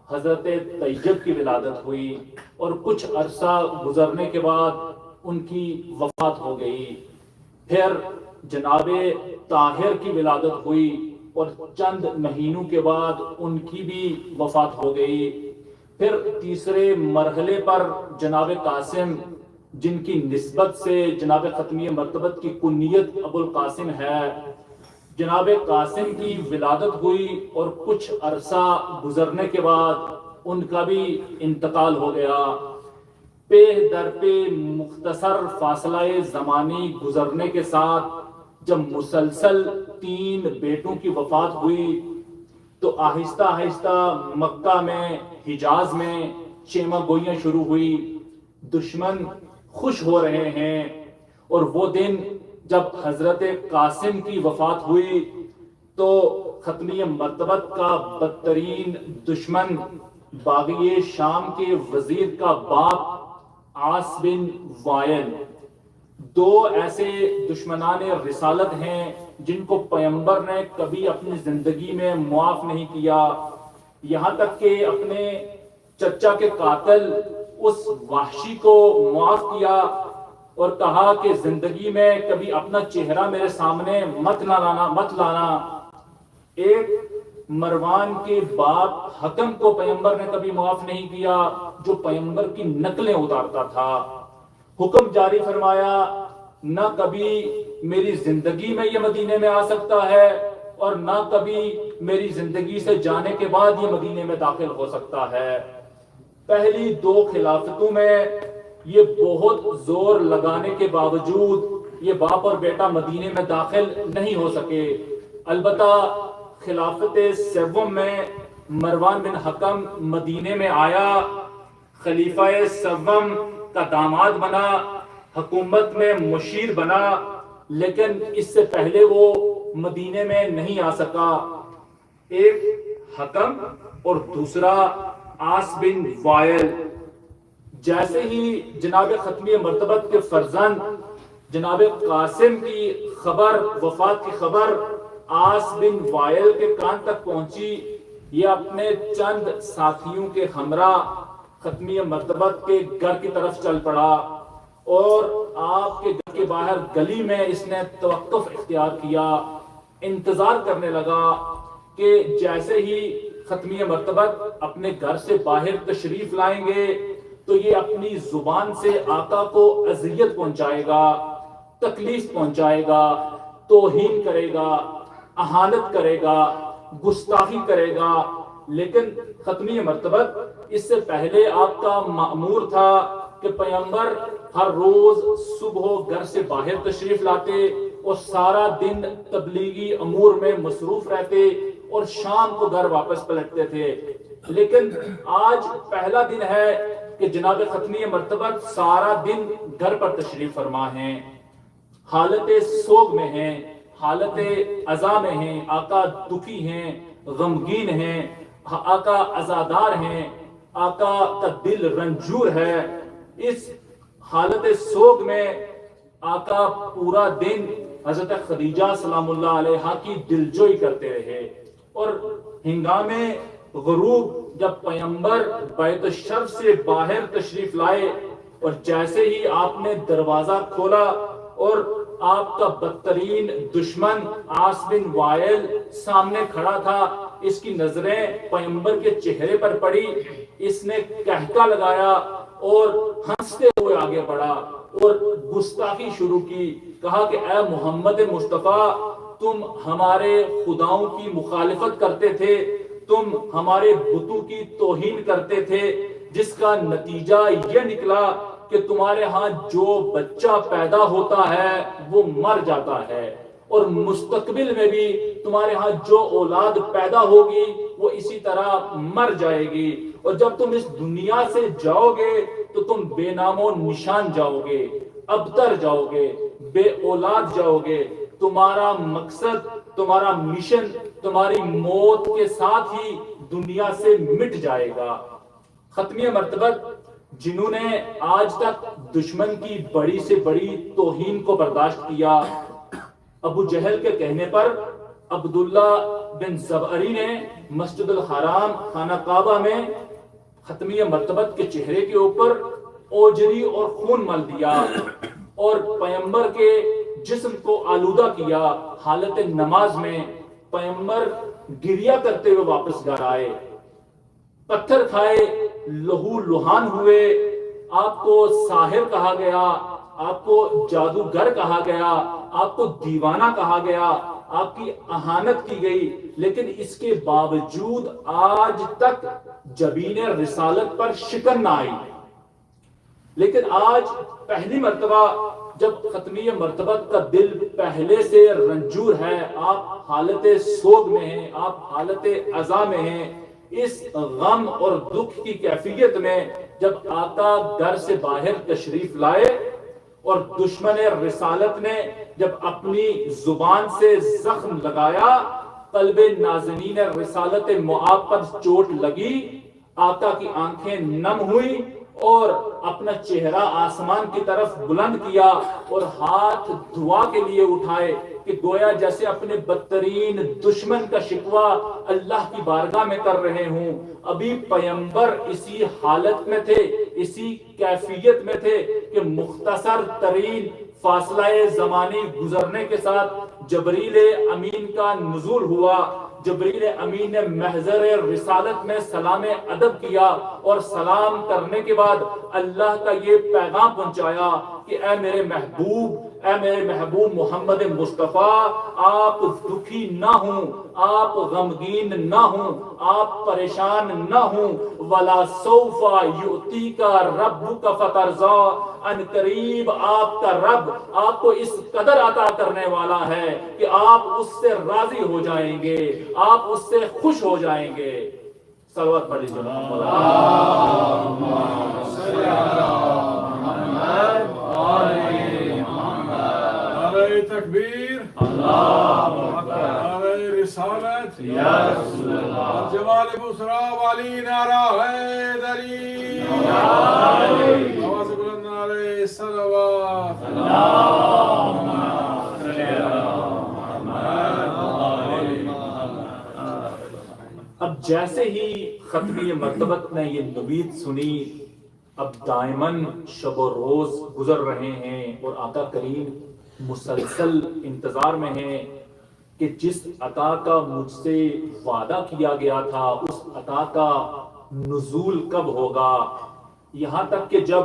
حضرت طیب کی ولادت ہوئی اور کچھ عرصہ گزرنے کے بعد ان کی وفات ہو گئی۔ پھر جناب طاہر کی ولادت ہوئی اور چند مہینوں کے بعد ان کی بھی وفات ہو گئی۔ پھر تیسرے مرحلے پر جناب قاسم جن کی نسبت سے جناب ختمی مرتبت کی کنیت ابو القاسم ہے، جناب قاسم کی ولادت ہوئی اور کچھ عرصہ گزرنے کے بعد ان کا بھی انتقال ہو گیا۔ پہ در پہ مختصر فاصلہ زمانی گزرنے کے ساتھ جب مسلسل 3 بیٹوں کی وفات ہوئی تو آہستہ آہستہ مکہ میں حجاز میں چیمہ گوئیاں شروع ہوئی، دشمن خوش ہو رہے ہیں۔ اور وہ دن جب حضرت قاسم کی وفات ہوئی تو ختمی مرتبت کا بدترین دشمن باغی شام کے وزیر کا باپ عاص بن وائل، 2 ایسے دشمنان رسالت ہیں جن کو پیغمبر نے کبھی اپنی زندگی میں معاف نہیں کیا۔ یہاں تک کہ اپنے چچا کے قاتل اس وحشی کو معاف کیا اور کہا کہ زندگی میں کبھی اپنا چہرہ میرے سامنے مت لانا۔ ایک مروان کے باپ حکم کو پیغمبر نے کبھی معاف نہیں کیا جو پیغمبر کی نقلیں اتارتا تھا۔ حکم جاری فرمایا نہ کبھی میری زندگی میں یہ مدینے میں آ سکتا ہے اور نہ کبھی میری زندگی سے جانے کے بعد یہ مدینے میں داخل ہو سکتا ہے۔ پہلی 2 خلافتوں میں یہ بہت زور لگانے کے باوجود یہ باپ اور بیٹا مدینے میں داخل نہیں ہو سکے۔ البتہ خلافت 7 میں مروان بن حکم مدینے میں آیا، خلیفہ 7 کا داماد بنا، حکومت میں مشیر بنا، لیکن اس سے پہلے وہ مدینے میں نہیں آ سکا۔ ایک حکم اور دوسرا عاص بن وائل۔ جیسے ہی جناب ختمی مرتبت کے فرزند جناب قاسم کی خبر، وفات کی خبر عاص بن وائل کے کان تک پہنچی، یہ اپنے چند ساتھیوں کے ہمراہ ختمی مرتبت کے گھر کی طرف چل پڑا اور آپ کے گھر کے باہر گلی میں اس نے توقف اختیار کیا، انتظار کرنے لگا کہ جیسے ہی ختمی مرتبت اپنے گھر سے باہر تشریف لائیں گے تو یہ اپنی زبان سے آقا کو اذیت پہنچائے گا، تکلیف پہنچائے گا، توہین کرے گا، اہانت کرے گا، گستاخی کرے گا۔ لیکن ختمی مرتبت اس سے پہلے آپ کا مأمور تھا کہ پیغمبر ہر روز صبح گھر سے باہر تشریف لاتے اور سارا دن تبلیغی امور میں مصروف رہتے اور شام کو گھر واپس پلٹتے تھے۔ لیکن آج پہلا دن ہے کہ جناب ختمی مرتبت سارا دن گھر پر تشریف فرما ہیں، حالت سوگ میں ہیں، حالت عزا میں ہیں، آقا دکھی ہیں، غمگین ہیں، آقا عزادار ہیں، آقا کا دل رنجور ہے۔ اس حالت سوگ میں آقا پورا دن حضرت خدیجہ سلام اللہ علیہا کی دلجوئی کرتے رہے اور ہنگام غروب جب پیغمبر بیت الشرف سے باہر تشریف لائے اور جیسے ہی آپ نے دروازہ کھولا اور آپ کا بدترین دشمن عاص بن وائل سامنے کھڑا تھا، اس کی نظریں پیغمبر کے چہرے پر پڑی، اس نے کہکا لگایا اور ہنستے ہوئے آگے بڑھا اور گستاخی شروع کی، کہا کہ اے محمد مصطفیٰ، تم ہمارے خداؤں کی مخالفت کرتے تھے، تم ہمارے بتوں کی توہین کرتے تھے، جس کا نتیجہ یہ نکلا کہ تمہارے ہاں جو بچہ پیدا ہوتا ہے وہ مر جاتا ہے اور مستقبل میں بھی تمہارے ہاں جو اولاد پیدا ہوگی وہ اسی طرح مر جائے گی، اور جب تم اس دنیا سے جاؤ گے تو تم بے نام و نشان جاؤ گے، ابتر جاؤ گے، بے اولاد جاؤ گے، تمہارا مقصد، تمہارا مشن تمہاری موت کے ساتھ ہی دنیا سے مٹ جائے گا۔ ختمی مرتبت جنہوں نے آج تک دشمن کی بڑی سے بڑی توہین کو برداشت کیا، ابو جہل کے کہنے پر عبداللہ بن زبعری نے مسجد الحرام خانہ کعبہ میں ختمی مرتبت کے چہرے کے اوپر اوجری اور خون مل دیا اور پیغمبر کے جسم کو آلودہ کیا۔ حالت نماز میں پیغمبر گریہ کرتے ہوئے واپس گھر آئے، پتھر کھائے، لہو لہان ہوئے، آپ کو ساحر کہا گیا، آپ کو جادوگر کہا گیا، آپ کو دیوانہ کہا گیا، آپ کی اہانت کی گئی، لیکن اس کے باوجود آج تک جبین رسالت پر شکن نہ آئی۔ لیکن آج پہلی مرتبہ جب ختمی مرتبت کا دل پہلے سے رنجور ہے، آپ حالت سوگ میں ہیں، آپ حالت عزا میں ہیں، اس غم اور دکھ کی کیفیت میں جب آقا گھر سے باہر تشریف لائے اور دشمن رسالت نے جب اپنی زبان سے زخم لگایا، قلب نازنین رسالت معاب پر چوٹ لگی، آقا کی آنکھیں نم ہوئی اور اپنا چہرہ آسمان کی طرف بلند کیا اور ہاتھ دعا کے لیے اٹھائے کہ گویا جیسے اپنے بدترین دشمن کا شکوہ اللہ کی بارگاہ میں کر رہے ہوں. ابھی پیغمبر اسی حالت میں تھے، اسی کیفیت میں تھے کہ مختصر ترین فاصلہ زمانی گزرنے کے ساتھ جبریل امین کا نزول ہوا. جبریل امین نے محضر رسالت میں سلام ادب کیا اور سلام کرنے کے بعد اللہ کا یہ پیغام پہنچایا کہ اے میرے محبوب محمد مصطفیٰ، آپ دکھی نہ ہوں، آپ غمگین نہ ہوں، آپ پریشان نہ ہوں. وَلَا سَوْفَ يُؤْتِيكَ رَبُّكَ فَتَرْضَىٰ، ان قریب آپ کا رب آپ کو اس قدر عطا کرنے والا ہے کہ آپ اس سے راضی ہو جائیں گے، آپ اس سے خوش ہو جائیں گے. صلوات پڑھ لیجیے. نعرہ تکبیر، نعرہ رسالت، جمال بسرا والی، نعرہ حیدری، آواز بلند، نعرہ صلوات. اب جیسے ہی ختمی مرتبت نے یہ نوید سنی، اب دائماً شب و روز گزر رہے ہیں اور آقا کریم مسلسل انتظار میں ہیں کہ جس عطا کا مجھ سے وعدہ کیا گیا تھا اس عطا کا نزول کب ہوگا. یہاں تک کہ جب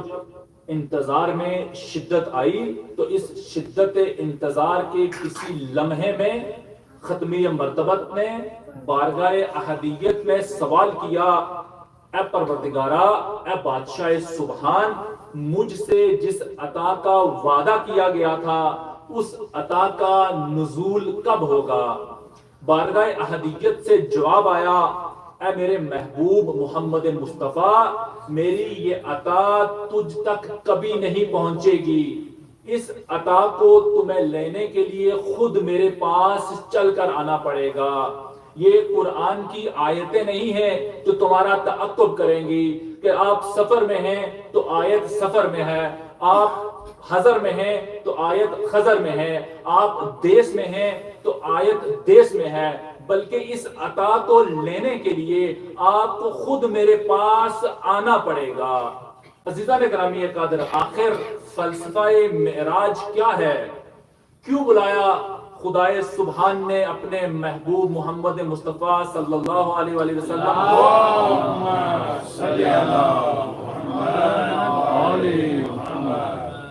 انتظار میں شدت آئی تو اس شدت انتظار کے کسی لمحے میں ختمی مرتبت نے بارگاہ احدیت میں سوال کیا، اے پروردگارا، اے بادشاہ سبحان، مجھ سے جس عطا کا وعدہ کیا گیا تھا اس عطا کا نزول کب ہوگا. بارگاہ احدیت سے جواب آیا، اے میرے محبوب محمد مصطفیٰ، میری یہ عطا تجھ تک کبھی نہیں پہنچے گی. اس عطا کو تمہیں لینے کے لیے خود میرے پاس چل کر آنا پڑے گا. یہ قرآن کی آیتیں نہیں ہیں جو تمہارا تعقب کریں گی کہ آپ سفر میں ہیں تو آیت سفر میں ہے، آپ حضر میں ہیں تو آیت خضر میں ہے، آپ دیس میں ہیں تو آیت دیس میں ہے، بلکہ اس عطا کو لینے کے لیے آپ کو خود میرے پاس آنا پڑے گا. عزیزان گرامی قادر، آخر فلسفہ معراج کیا ہے؟ کیوں بلایا خدائے سبحان نے اپنے محبوب محمد مصطفیٰ صلی اللہ علیہ وآلہ وسلم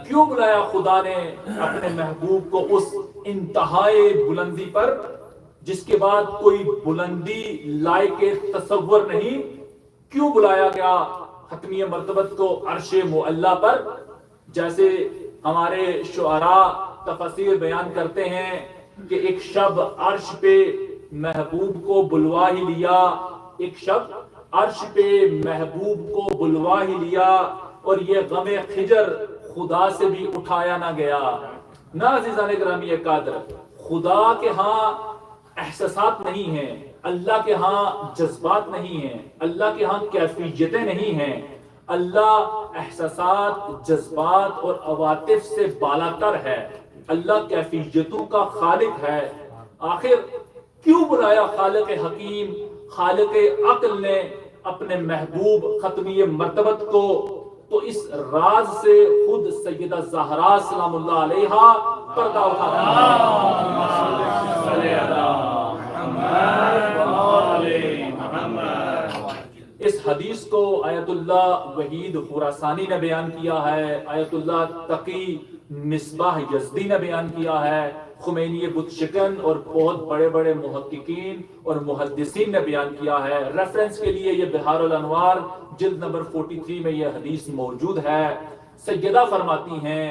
کیوں بلایا خدا نے اپنے محبوب کو اس انتہائی بلندی پر جس کے بعد کوئی بلندی لائق تصور نہیں؟ کیوں بلایا گیا ختمی مرتبت کو عرش معلی پر؟ جیسے ہمارے شعراء تفسیر بیان کرتے ہیں کہ ایک شب عرش پہ محبوب کو بلوا ہی لیا، ایک شب عرش پہ محبوب کو بلوا ہی لیا اور یہ غم خجر خدا سے بھی اٹھایا نہ گیا. نہ عزیزان گرامی قادر، خدا کے ہاں احساسات نہیں ہیں، اللہ کے ہاں جذبات نہیں ہیں، اللہ کے ہاں کیفیتیں نہیں ہیں. اللہ احساسات، جذبات اور عواطف سے بالا تر ہے، اللہ کیفیتوں کا خالق ہے. آخر کیوں بلایا خالق حکیم، خالق عقل نے اپنے محبوب ختمی مرتبت کو؟ تو اس راز سے خود سیدہ زہرا سلام اللہ علیہا پردہ اس حدیث کو آیت اللہ وحید خراسانی نے بیان کیا ہے، آیت اللہ تقی مصباح یزدی نے بیان کیا ہے، خمینی بت شکن اور بہت بڑے بڑے محققین اور محدثین نے بیان کیا ہے. ریفرنس کے لیے یہ بہار الانوار جلد نمبر 43 میں یہ حدیث موجود ہے. سیدہ فرماتی ہیں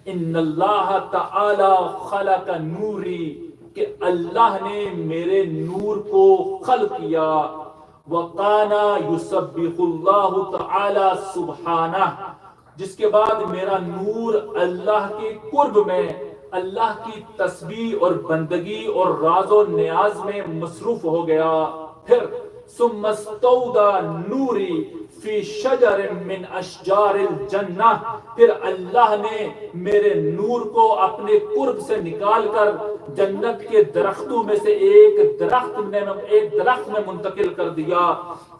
ان اللہ تعالی خلق نوری، کہ اللہ نے میرے نور کو خلق کیا. وَقَانَ يُسَبِّحُ اللَّهُ تَعَالَى سُبْحَانَهُ، جس کے بعد میرا نور اللہ کے قرب میں اللہ کی تسبیح اور بندگی اور راز و نیاز میں مصروف ہو گیا. پھر ثُمَّ اسْتَوْدَى نوری، فی شجر من اشجار الجنہ، پھر اللہ نے میرے نور کو اپنے قرب سے نکال کر جنت کے درختوں میں سے ایک درخت میں منتقل کر دیا،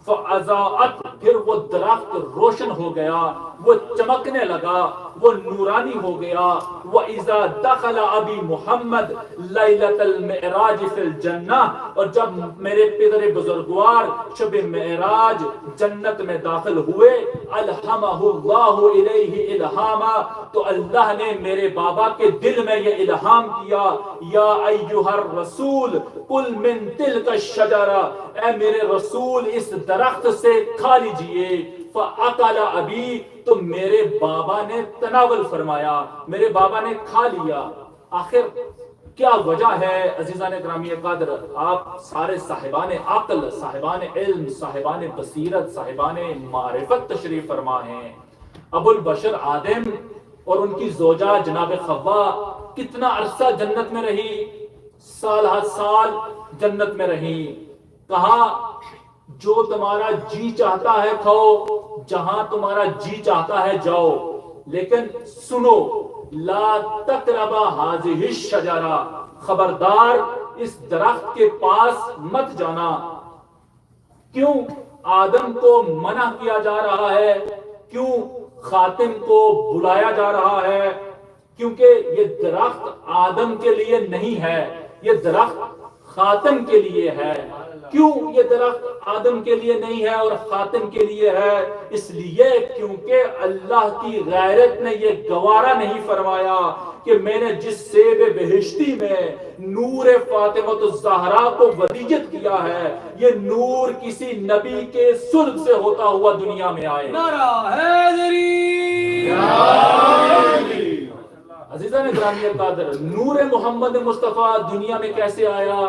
فاضاءت، پھر وہ درخت روشن ہو گیا، وہ چمکنے لگا، وہ نورانی ہو گیا۔ وَإِذَا دَخَلَ أَبِي مُحَمَّد لَيْلَةَ الْمِعْرَاجِ فِي الْجَنَّةِ، اور جب میرے پدر بزرگوار شب معراج جنت میں داخل ہوئے، الہمہ اللہ الیہ الہاما، تو اللہ نے میرے بابا کے دل میں یہ الہام کیا، یا ایھا الرسول کل من تلک الشجرہ، اے میرے رسول اس درخت سے کھا لیجئے۔ فَأَكَلَ أَبِي، تو میرے بابا نے تناول فرمایا، میرے بابا نے کھا لیا۔ آخر کیا وجہ ہے عزیزان گرامی قدر؟ آپ سارے صاحبان عقل، صاحبان علم، صاحبان بصیرت، صاحبان معرفت تشریف فرما ہیں۔ ابو البشر آدم اور ان کی زوجہ جناب حوا کتنا عرصہ جنت میں رہی؟ سال ہر سال جنت میں رہی۔ کہا جو تمہارا جی چاہتا ہے کھاؤ، جہاں تمہارا جی چاہتا ہے جاؤ، لیکن سنو، لا تقربا هذه الشجرہ، خبردار اس درخت کے پاس مت جانا۔ کیوں آدم کو منع کیا جا رہا ہے؟ کیوں خاتم کو بلایا جا رہا ہے؟ کیونکہ یہ درخت آدم کے لیے نہیں ہے، یہ درخت خاتم کے لیے ہے۔ کیوں یہ درخت آدم کے لیے نہیں ہے اور خاتم کے لیے ہے؟ اس لیے کیونکہ اللہ کی غیرت نے یہ گوارا نہیں فرمایا کہ میں نے جس سیب بہشتی میں نور فاطمہ الزہرا کو ودیعت کیا ہے، یہ نور کسی نبی کے سلب سے ہوتا ہوا دنیا میں آئے۔ نعرہ حیدری، عزیزان گرامی قادر، نور محمد مصطفیٰ دنیا میں کیسے آیا؟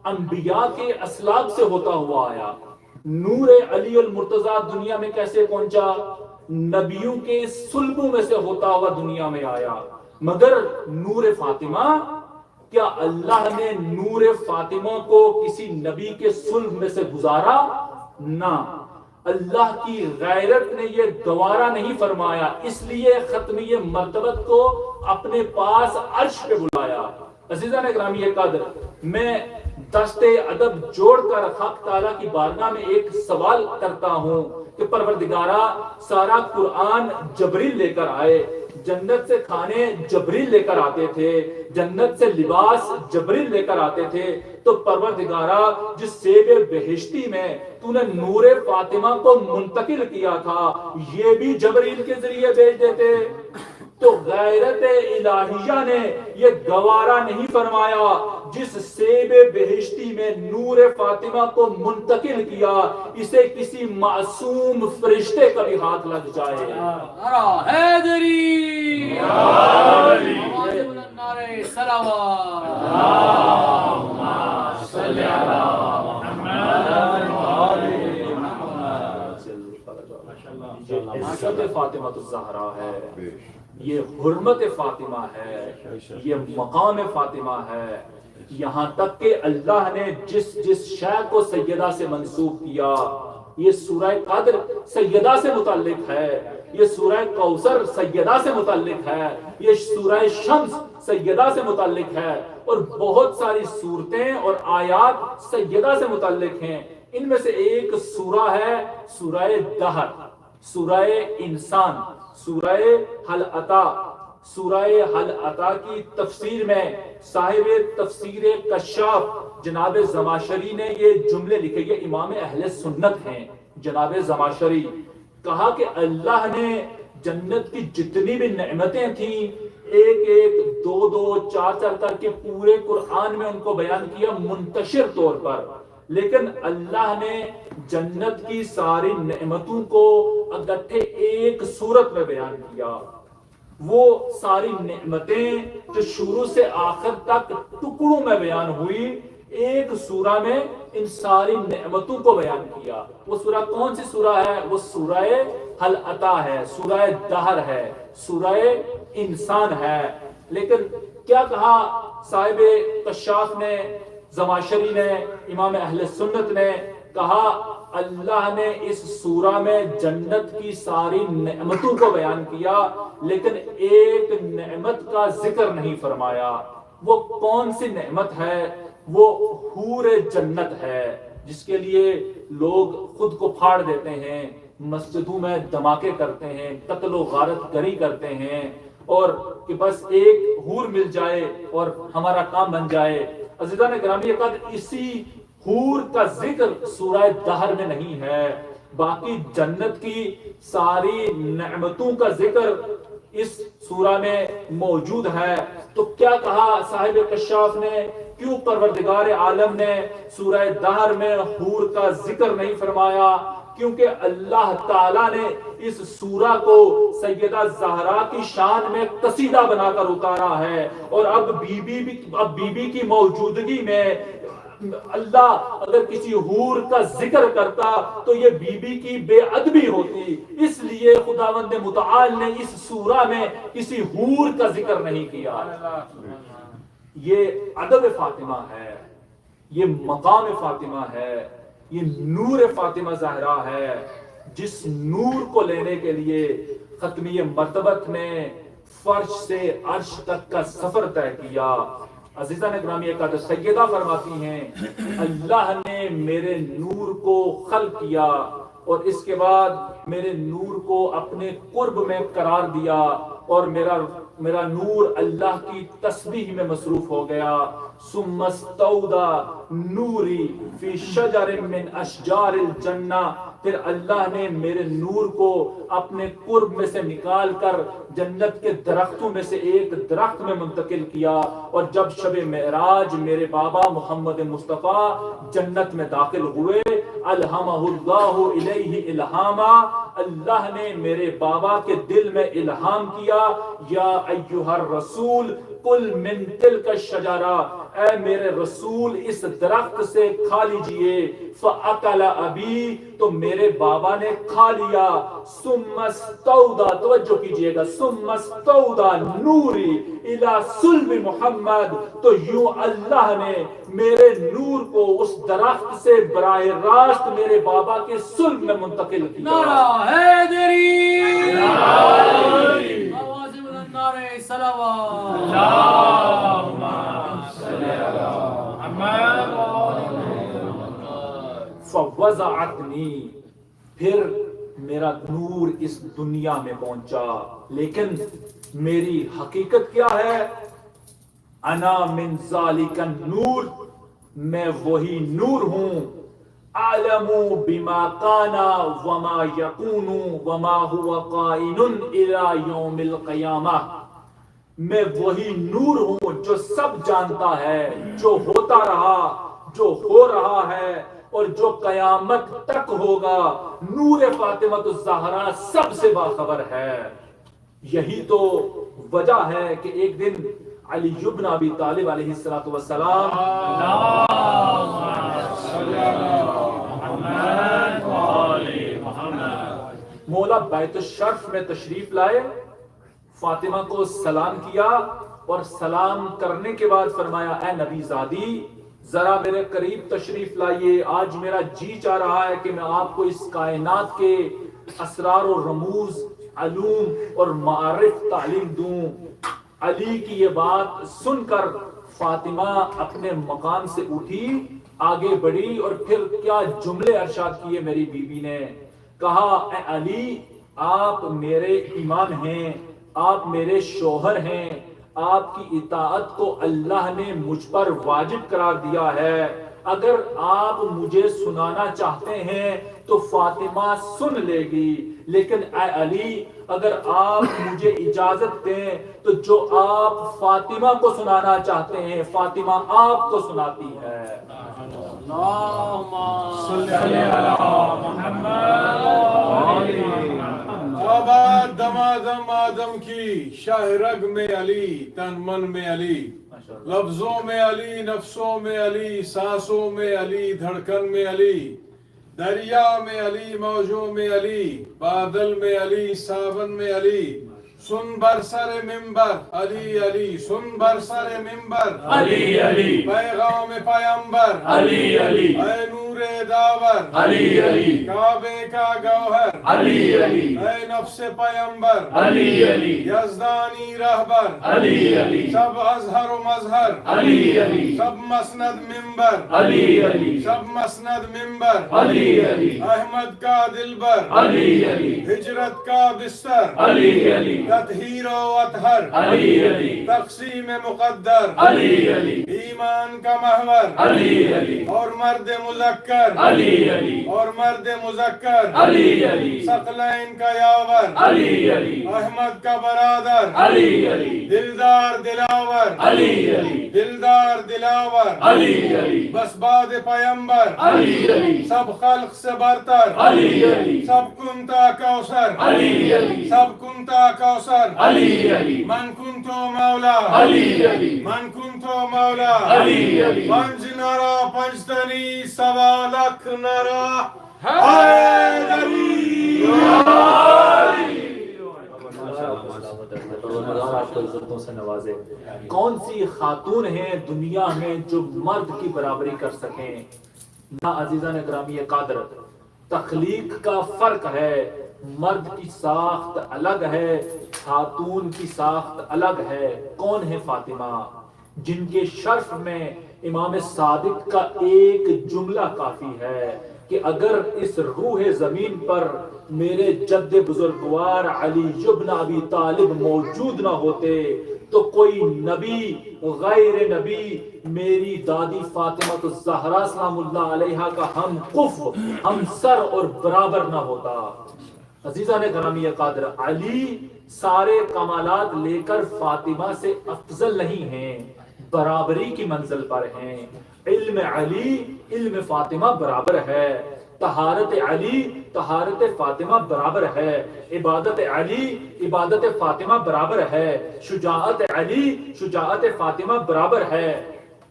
انبیاء کے اسلاف سے ہوتا ہوا آیا۔ نور علی المرتضیٰ دنیا میں کیسے پہنچا؟ نبیوں کے سلبوں میں سے ہوتا ہوا دنیا میں آیا۔ مگر نور فاطمہ، کیا اللہ نے نور فاطمہ کو کسی نبی کے سلب میں سے گزارا؟ نہ، اللہ کی غیرت نے یہ گوارا نہیں فرمایا، اس لیے ختمی مرتبت کو اپنے پاس عرش پہ بلایا۔ عزیزان گرامی قادر، میں دست ادب جوڑ کر حق تعالیٰ کی بارگاہ میں ایک سوال کرتا ہوں کہ پروردگارا، سارا قرآن جبریل لے کر آئے، جنت سے کھانے جبریل لے کر آتے تھے، جنت سے لباس جبریل لے کر آتے تھے، تو پروردگارا جس سیب بہشتی میں تو نے نور فاطمہ کو منتقل کیا تھا، یہ بھی جبریل کے ذریعے بھیج دیتے۔ تو غیرت الہیہ نے یہ گوارا نہیں فرمایا، جس سیب بہشتی میں نور فاطمہ کو منتقل کیا، اسے کسی معصوم فرشتے کا بھی ہاتھ لگ جائے۔ نعرہ حیدری، نعرہ صلوات، اللہم صلی علی محمد یہ عزت فاطمہ الزہرا ہے، یہ حرمت فاطمہ ہے، یہ مقام فاطمہ ہے۔ یہاں تک کہ اللہ نے جس شے کو سیدہ سے منسوب کیا، یہ سورہ قدر سیدہ سے متعلق ہے، یہ سورہ کوثر سیدہ سے متعلق ہے، یہ سورہ شمس سیدہ سے متعلق ہے، اور بہت ساری صورتیں اور آیات سیدہ سے متعلق ہیں۔ ان میں سے ایک سورہ ہے سورہ دہر، سورہ انسان، سورہ حل عطا۔ سورہ حل عطا کی تفسیر میں صاحب تفسیر کشاف جناب زماشری نے یہ جملے لکھے، یہ امام اہل سنت ہیں جناب زماشری۔ کہا کہ اللہ نے جنت کی جتنی بھی نعمتیں تھیں، ایک ایک دو دو چار چار کر کے پورے قرآن میں ان کو بیان کیا منتشر طور پر، لیکن اللہ نے جنت کی ساری نعمتوں کو اکٹھے ایک صورت میں بیان کیا۔ وہ ساری نعمتیں جو شروع سے آخر تک ٹکڑوں میں بیان ہوئی، ایک سورہ میں ان ساری نعمتوں کو بیان کیا۔ وہ سورہ کون سی سورہ ہے؟ وہ سورہ حل عطا ہے، سورہ دہر ہے، سورہ انسان ہے۔ لیکن کیا کہا صاحب کشاف نے، زماشری نے، امام اہل سنت نے؟ کہا اللہ نے اس سورہ میں جنت کی ساری نعمتوں کو بیان کیا لیکن ایک نعمت کا ذکر نہیں فرمایا. وہ کون سی نعمت ہے؟ وہ حور جنت ہے جس کے لیے لوگ خود کو پھاڑ دیتے ہیں، مسجدوں میں دھماکے کرتے ہیں، قتل و غارت گری کرتے ہیں، اور کہ بس ایک حور مل جائے اور ہمارا کام بن جائے. عزیزان گرامی، اسی حور کا ذکر سورہ دہر میں نہیں ہے، باقی جنت کی ساری نعمتوں کا ذکر اس سورہ میں موجود ہے. تو کیا کہا صاحب کشاف نے؟ کیوں پروردگار عالم نے سورہ دہر میں حور کا ذکر نہیں فرمایا؟ کیونکہ اللہ تعالیٰ نے اس سورہ کو سیدہ زہرا کی شان میں قصیدہ بنا کر اتارا ہے، اور اب بی بی کی موجودگی میں اللہ اگر کسی حور کا ذکر کرتا تو یہ بی بی کی بے ادبی ہوتی، اس لیے خداوند متعال نے اس سورہ میں کسی حور کا ذکر نہیں کیا. یہ ادب فاطمہ ہے، یہ مقام فاطمہ ہے، یہ نور فاطمہ زہرا ہے، جس نور کو لینے کے لیے ختمی مرتبت نے فرش سے عرش تک کا سفر طے کیا. عزیزان گرامی، ایک سیدہ فرماتی ہیں اللہ نے میرے نور کو خلق کیا اور اس کے بعد میرے نور کو اپنے قرب میں قرار دیا، اور میرا نور اللہ کی تسبیح میں مصروف ہو گیا. ثم استودع نوری فی شجر من اشجار الجنہ، پھر اللہ نے میرے نور کو اپنے قرب میں سے نکال کر جنت کے درختوں میں سے ایک درخت میں منتقل کیا. اور جب شب معراج میرے بابا محمد مصطفیٰ جنت میں داخل ہوئے، الہمہ اللہ الیہ الہاما، اللہ نے میرے بابا کے دل میں الہام کیا، یا ایھا الرسول کل من تلک الشجرہ، اے میرے رسول اس درخت سے کھا لیجئے. فاکل ابی، تو میرے بابا نے کھا لیا. ثم استودع، توجہ کیجئے گا، ثم استودع نوری الی صلب محمد، تو یوں اللہ نے میرے نور کو اس درخت سے براہ راست میرے بابا کے صلب میں منتقل کیا. نعرہ حیدری، آواز بلند نعرہ صلوات. فوضعتنی، پھر میرا نور اس دنیا میں پہنچا، لیکن میری حقیقت کیا ہے؟ انا من ذالک النور، میں وہی نور ہوں. اعلم بما کان وما یکون وما هو قائن الی یوم القیامہ، میں وہی نور ہوں جو سب جانتا ہے، جو ہوتا رہا، جو ہو رہا ہے اور جو قیامت تک ہوگا. نور فاطمہ الزہرا سب سے باخبر ہے. یہی تو وجہ ہے کہ ایک دن علی بن ابی طالب علیہ السلام مولا بیت الشرف میں تشریف لائے، فاطمہ کو سلام کیا، اور سلام کرنے کے بعد فرمایا اے نبی زادی ذرا میرے قریب تشریف لائیے، آج میرا جی چاہ رہا ہے کہ میں آپ کو اس کائنات کے اسرار و رموز، علوم اور معارف تعلیم دوں. علی کی یہ بات سن کر فاطمہ اپنے مقام سے اٹھی، آگے بڑھی، اور پھر کیا جملے ارشاد کیے میری بیوی نے. کہا اے علی، آپ میرے امام ہیں، آپ میرے شوہر ہیں، آپ کی اطاعت کو اللہ نے مجھ پر واجب قرار دیا ہے. اگر آپ مجھے سنانا چاہتے ہیں تو فاطمہ سن لے گی، لیکن اے علی اگر آپ مجھے اجازت دیں تو جو آپ فاطمہ کو سنانا چاہتے ہیں فاطمہ آپ کو سناتی ہے. اللہم صلی علی محمد. آباد دمادم آدم کی، شاہ رگ میں علی، تن من میں علی، لفظوں میں علی، نفسوں میں علی، سانسوں میں علی، دھڑکن میں علی، دریا میں علی، موجوں میں علی، بادل میں علی، ساون میں علی، سن بر سر ممبر علی علی، سن بر سر ممبر علی علی، پیغام پیمبر علی علی، اے نور داور علی علی، کعبے کا گوہر علی علی، اے نفس پیمبر علی علی، یزدانی رہبر علی علی، سب اظہر و مظہر علی علی، سب مسند ممبر علی علی، سب مسند ممبر علی علی، احمد کا دلبر علی علی، ہجرت کا بستر علی علی، تطہیر و اطہر علی علی، تقسیم مقدر علی علی، ایمان کا محور علی علی، اور مرد مذکر علی علی، اور مرد مذکر علی علی، ثقلین کا یاور علی علی، احمد کا برادر علی علی، دلدار دلاور علی علی، دلدار دلاور علی علی، بس باد پیمبر علی علی، سب خلق سے برتر علی علی، سب کنتا کوثر علی علی، سب کنتا کوثر علی علی، من کنتو مولا علی علی، من کنتو مولا علی علی، پنج نرا پنجتنی سوا لکھ نرا حیدری آپ کو عزتوں سے نوازے۔ کون سی خاتون ہیں دنیا میں جو مرد کی برابری کر سکیں؟ نہ عزیزان گرامی قادر، تخلیق کا فرق ہے، مرد کی ساخت الگ ہے، خاتون کی ساخت الگ ہے۔ کون ہے فاطمہ، جن کے شرف میں امام صادق کا ایک جملہ کافی ہے کہ اگر اس روح زمین پر میرے جد بزرگوار علی ابن ابی طالب موجود نہ ہوتے تو کوئی نبی غیر نبی میری دادی فاطمہ الزہرا سلام اللہ علیہا کا ہم کف ہم سر اور برابر نہ ہوتا۔ عزیزان گرامی قادر، علی سارے کمالات لے کر فاطمہ سے افضل نہیں ہیں، برابری کی منزل پر ہیں۔ علم علی علم فاطمہ برابر ہے، طہارت علی طہارت فاطمہ برابر ہے، عبادت علی عبادت فاطمہ برابر ہے، شجاعت علی شجاعت فاطمہ برابر ہے۔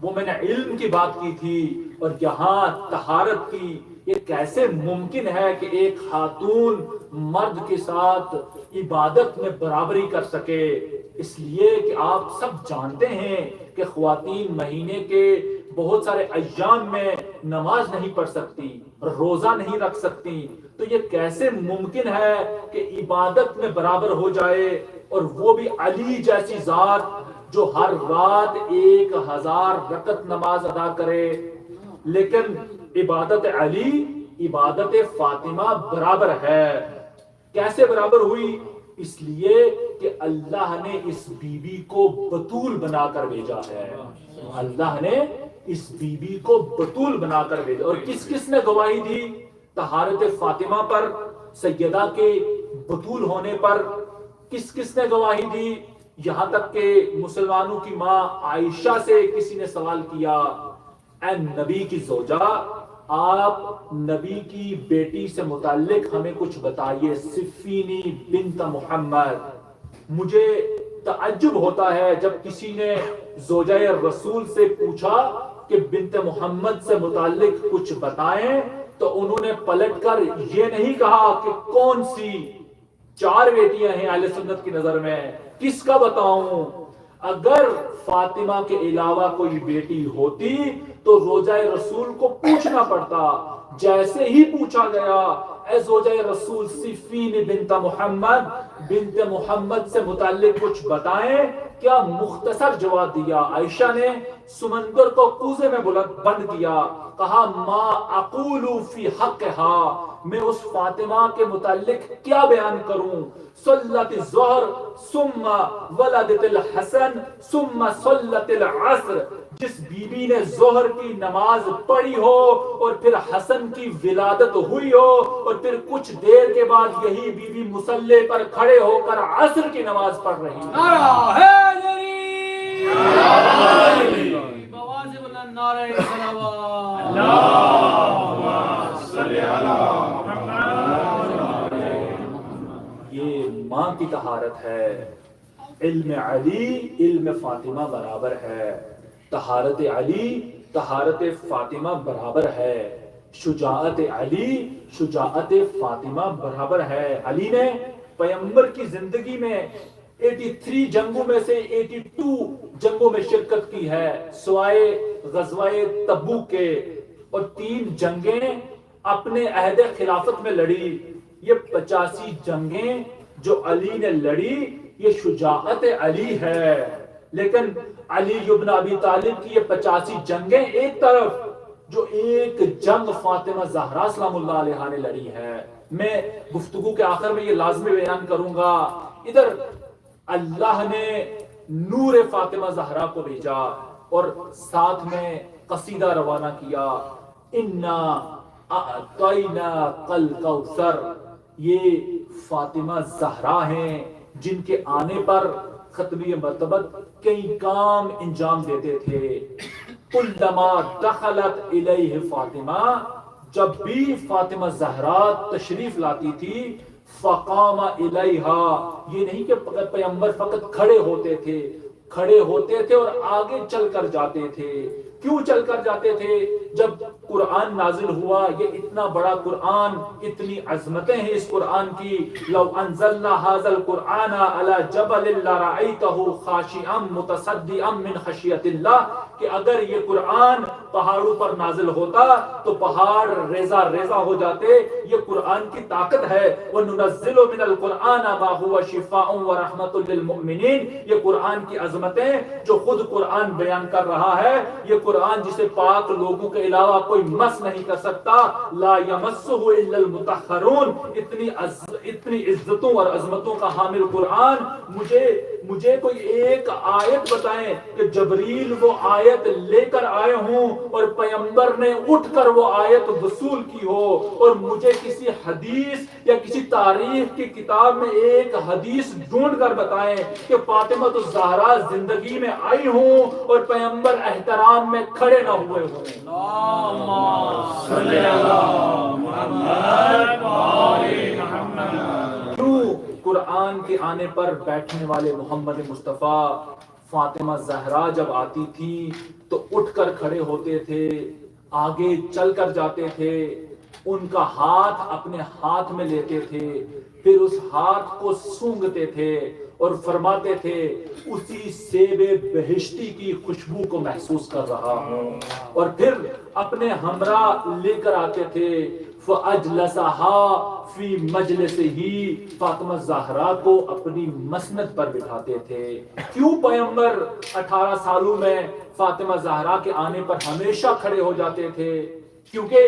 وہ میں نے علم کی بات کی تھی، اور یہاں طہارت کی۔ یہ کیسے ممکن ہے کہ ایک خاتون مرد کے ساتھ عبادت میں برابری کر سکے؟ اس لیے کہ آپ سب جانتے ہیں کہ خواتین مہینے کے بہت سارے ایام میں نماز نہیں پڑھ سکتی، روزہ نہیں رکھ سکتی، تو یہ کیسے ممکن ہے کہ عبادت میں برابر ہو جائے؟ اور وہ بھی علی جیسی ذات جو ہر رات 1000 رکعت نماز ادا کرے، لیکن عبادت علی عبادت فاطمہ برابر ہے۔ کیسے برابر ہوئی؟ اس لیے کہ اللہ نے اس بی بی کو بطول بنا کر بھیجا ہے۔ اللہ نے اس بی بی کو بطول بنا کر بھیجا۔ اور کس کس نے گواہی دی طہارت فاطمہ پر، سیدہ کے بطول ہونے پر؟ کس کس نے گواہی دی؟ یہاں تک کہ مسلمانوں کی ماں عائشہ سے کسی نے سوال کیا، اے نبی کی زوجہ، آپ نبی کی بیٹی سے متعلق ہمیں کچھ بتائیے، صفینی بنت محمد۔ مجھے تعجب ہوتا ہے جب کسی نے زوجہ رسول سے پوچھا کہ بنت محمد سے متعلق کچھ بتائیں، تو انہوں نے پلٹ کر یہ نہیں کہا کہ کون سی 4 بیٹیاں ہیں اہل سنت کی نظر میں، کس کا بتاؤں؟ اگر فاطمہ کے علاوہ کوئی بیٹی ہوتی تو روزہ رسول کو پوچھنا پڑتا۔ جیسے ہی پوچھا گیا اے زوجہ رسول صفین بنت محمد سے متعلق کچھ بتائیں، کیا مختصر جواب دیا؟ عائشہ نے سمندر کو کوزے میں بند کیا، کہا ما اقول فی حقھا، میں اس فاطمہ کے متعلق کیا بیان کروں؟ صلت الظہر ثم ولدت الحسن ثم صلت العصر، جس بی بی نے ظہر کی نماز پڑھی ہو اور پھر حسن کی ولادت ہوئی ہو، اور پھر کچھ دیر کے بعد یہی بی بی مصلی پر کھڑے ہو کر عصر کی نماز پڑھ رہی یہ ماں کی طہارت ہے۔ علم علی علم فاطمہ برابر ہے، طہارت علی طہارت فاطمہ برابر ہے، شجاعت علی شجاعت فاطمہ برابر ہے۔ علی نے پیغمبر کی زندگی میں 83 جنگوں میں سے 82 جنگوں میں شرکت کی ہے سوائے غزوہ تبوک کے، اور 3 جنگیں اپنے عہد خلافت میں لڑی۔ یہ 85 جنگیں جو علی نے لڑی یہ شجاعت علی ہے، لیکن علی ابن ابی طالب کی یہ 85 جنگیں ایک طرف، جو ایک جنگ فاطمہ زہرا سلام اللہ علیہا نے لڑی ہے۔ میں گفتگو کے آخر میں یہ لازمی بیان کروں گا، ادھر اللہ نے نور فاطمہ زہرا کو بھیجا اور ساتھ میں قصیدہ روانہ کیا، انا اعطینا کل کوثر۔ یہ فاطمہ زہرا ہیں جن کے آنے پر ختمی مرتبت کئی کام انجام دیتے تھے۔ کلما دخلت الیہ فاطمہ، جب بھی فاطمہ زہرا تشریف لاتی تھی، فقام الیہا، یہ نہیں کہ پیغمبر فقط کھڑے ہوتے تھے اور آگے چل کر جاتے تھے۔ کیوں چل کر جاتے تھے؟ جب قرآن نازل ہوا، یہ اتنا بڑا قرآن، اتنی عظمتیں ہیں اس قرآن کی، لو انزلنا هذا القرآن على جبل لرأيته خاشعا متصدعا من خشیت اللہ، کہ اگر یہ قرآن پہاڑوں پر نازل ہوتا تو پہاڑ ریزہ ریزہ ہو جاتے۔ یہ قرآن کی طاقت ہے، وَنُنَزِّلُ مِنَ الْقُرْآنَ مَا هُوَ شِفَاءٌ وَرَحْمَةٌ لِّلْمُؤْمِنِينَ، یہ قرآن کی عظمتیں جو خود قرآن بیان کر رہا ہے، یہ قرآن جسے پاک لوگوں کے علاوہ کوئی مس نہیں کر سکتا، لا يَمَسُّهُ إِلَّا الْمُطَهَّرُونَ، اتنی عزتوں اور عظمتوں کا حامل قرآن، مجھے کوئی ایک آیت بتائیں کہ جبریل وہ آیت لے کر آئے ہوں اور پیغمبر نے اٹھ کر وہ آیت وصول کی ہو، اور مجھے کسی حدیث یا کسی تاریخ کی کتاب میں ایک حدیث ڈھونڈ کر بتائیں کہ فاطمہ الزہرا زندگی میں آئی ہوں اور پیغمبر احترام میں کھڑے نہ ہوئے ہوں۔ کیوں قرآن کے آنے پر بیٹھنے والے محمد مصطفیٰ فاطمہ زہرا جب آتی تھی تو اٹھ کر کھڑے ہوتے تھے، آگے چل کر جاتے تھے، ان کا ہاتھ اپنے ہاتھ میں لیتے تھے، پھر اس ہاتھ کو سونگھتے تھے اور فرماتے تھے اسی سیب بہشتی کی خوشبو کو محسوس کر رہا ہوں، اور پھر اپنے ہمراہ لے کر آتے تھے، فَأَجْلَسَهَا فِي مَجْلِسِهِ، فاطمہ زہرا کو اپنی مسند پر بٹھاتے تھے۔ کیوں پیغمبر 18 سالوں میں فاطمہ زہرا کے آنے پر ہمیشہ کھڑے ہو جاتے تھے؟ کیونکہ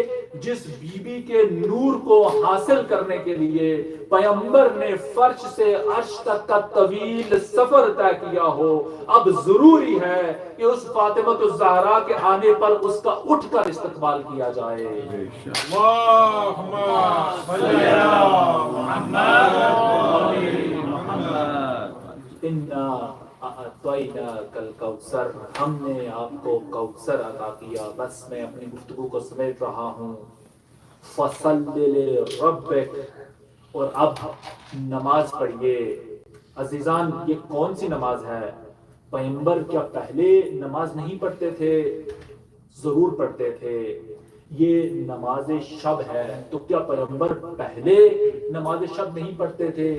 جس بی بی کے نور کو حاصل کرنے کے لیے پیغمبر نے فرش سے عرش تک کا طویل سفر طے کیا ہو، اب ضروری ہے کہ اس فاطمہ الزہرا کے آنے پر اس کا اٹھ کر استقبال کیا جائے۔ اللہم صلی علی محمد۔ انا اعطیناک الکوثر، ہم نے آپ کو کوثر عطا کیا۔ بس میں اپنی گفتگو کو سمیٹ رہا ہوں۔ فصل لربک، اور اب نماز پڑھیے۔ عزیزان، یہ کون سی نماز ہے؟ پیغمبر کیا پہلے نماز نہیں پڑھتے تھے؟ ضرور پڑھتے تھے۔ یہ نماز شب ہے، تو کیا پیغمبر پہلے نماز شب نہیں پڑھتے تھے؟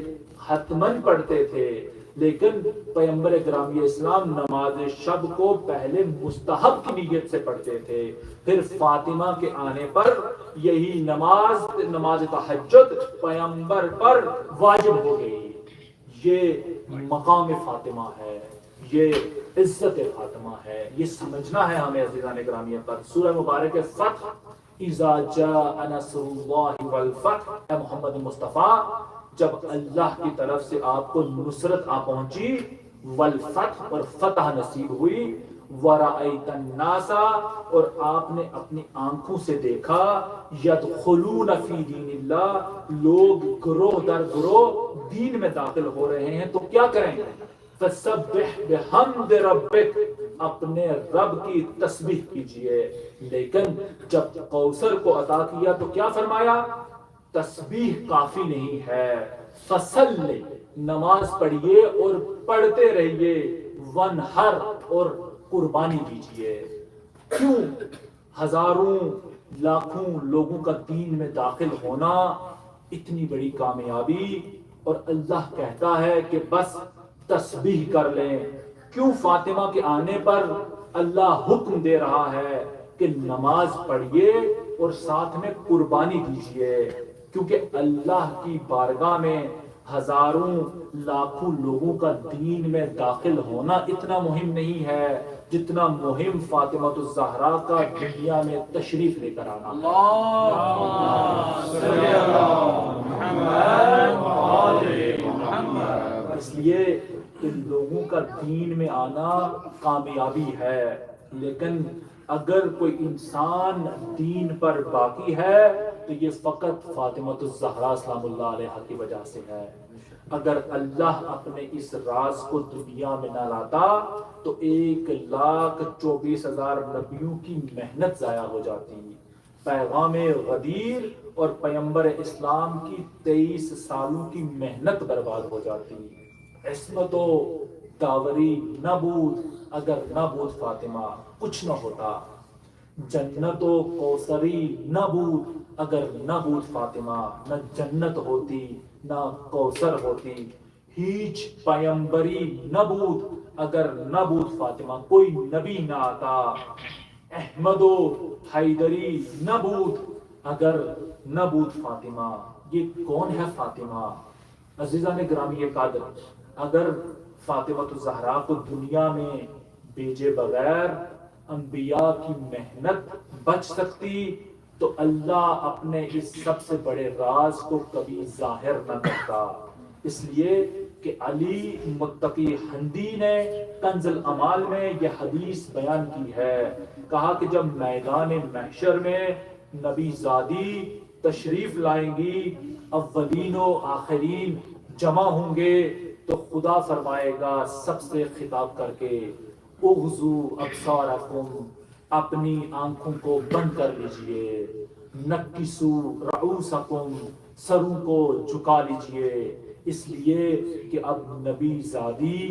حتماً پڑھتے تھے، لیکن پیغمبر گرامی اسلام نماز شب کو پہلے مستحب کی نیت سے پڑھتے تھے، پھر فاطمہ کے آنے پر یہی نماز تہجد پیغمبر پر واجب ہو گئی۔ یہ مقام فاطمہ ہے، یہ عزت فاطمہ ہے، یہ سمجھنا ہے ہمیں عزیزان گرامی پر۔ سورہ مبارک فتح، اذا جاء نصر اللہ والفتح، اے محمد مصطفیٰ جب اللہ کی طرف سے آپ کو نصرت آ پہنچی، والفتح، اور فتح نصیب ہوئی، ورأیت الناس، اور آپ نے اپنی آنکھوں سے دیکھا، یدخلون فی دین اللہ، لوگ گروہ در گروہ دین میں داخل ہو رہے ہیں، تو کیا کریں؟ فسبح بحمد ربک، اپنے رب کی تسبیح کیجئے۔ لیکن جب کوثر کو عطا کیا تو کیا فرمایا؟ تسبیح کافی نہیں ہے، فصلی، نماز پڑھیے اور پڑھتے رہیے، ونہر، اور قربانی دیجئے۔ کیوں؟ ہزاروں لاکھوں لوگوں کا دین میں داخل ہونا اتنی بڑی کامیابی، اور اللہ کہتا ہے کہ بس تسبیح کر لیں. کیوں فاطمہ کے آنے پر اللہ حکم دے رہا ہے کہ نماز پڑھیے اور ساتھ میں قربانی دیجیے؟ کیونکہ اللہ کی بارگاہ میں ہزاروں لاکھوں لوگوں کا دین میں داخل ہونا اتنا مہم نہیں ہے جتنا مہم فاطمہ الزہرا کا دنیا میں تشریف لے کر آنا. اس لیے ان لوگوں کا دین میں آنا کامیابی ہے. لیکن اگر کوئی انسان دین پر باقی ہے تو یہ فقط فاطمہ الزہرا سلام اللہ علیہا کی وجہ سے ہے. اگر اللہ اپنے اس راز کو دنیا میں نہ لاتا تو 1,24,000 نبیوں کی محنت ضائع ہو جاتی. پیغام غدیر اور پیغمبر اسلام کی 23 سالوں کی محنت برباد ہو جاتی. عصمت و داوری نہ بود اگر نہ بود فاطمہ کچھ نہ ہوتا. جنت و کوثری نہ بود اگر نہ بود فاطمہ نہ جنت ہوتی نہ کوثر ہوتی. ہیچ پیغمبری نہ بود اگر نہ بود فاطمہ کوئی نبی نہ آتا. احمد و حیدری نہ بود اگر نہ بود فاطمہ. یہ کون ہے فاطمہ؟ عزیزان گرامی قدر، اگر فاطمہ الزہرا کو دنیا میں بھیجے بغیر انبیاء کی محنت بچ سکتی تو اللہ اپنے اس سب سے بڑے راز کو کبھی ظاہر نہ کرتا. اس لیے کہ علی متقی ہندی نے کنز الامال میں یہ حدیث بیان کی ہے. کہا کہ جب میدان محشر میں نبی زادی تشریف لائیں گی، اولین و آخرین جمع ہوں گے، تو خدا فرمائے گا سب سے خطاب کر کے اغضو ابصارکم، اپنی آنکھوں کو بند کر لیجئے. نکسو رؤوسکم، سروں کو جھکا لیجئے. اس لیے کہ اب نبی زادی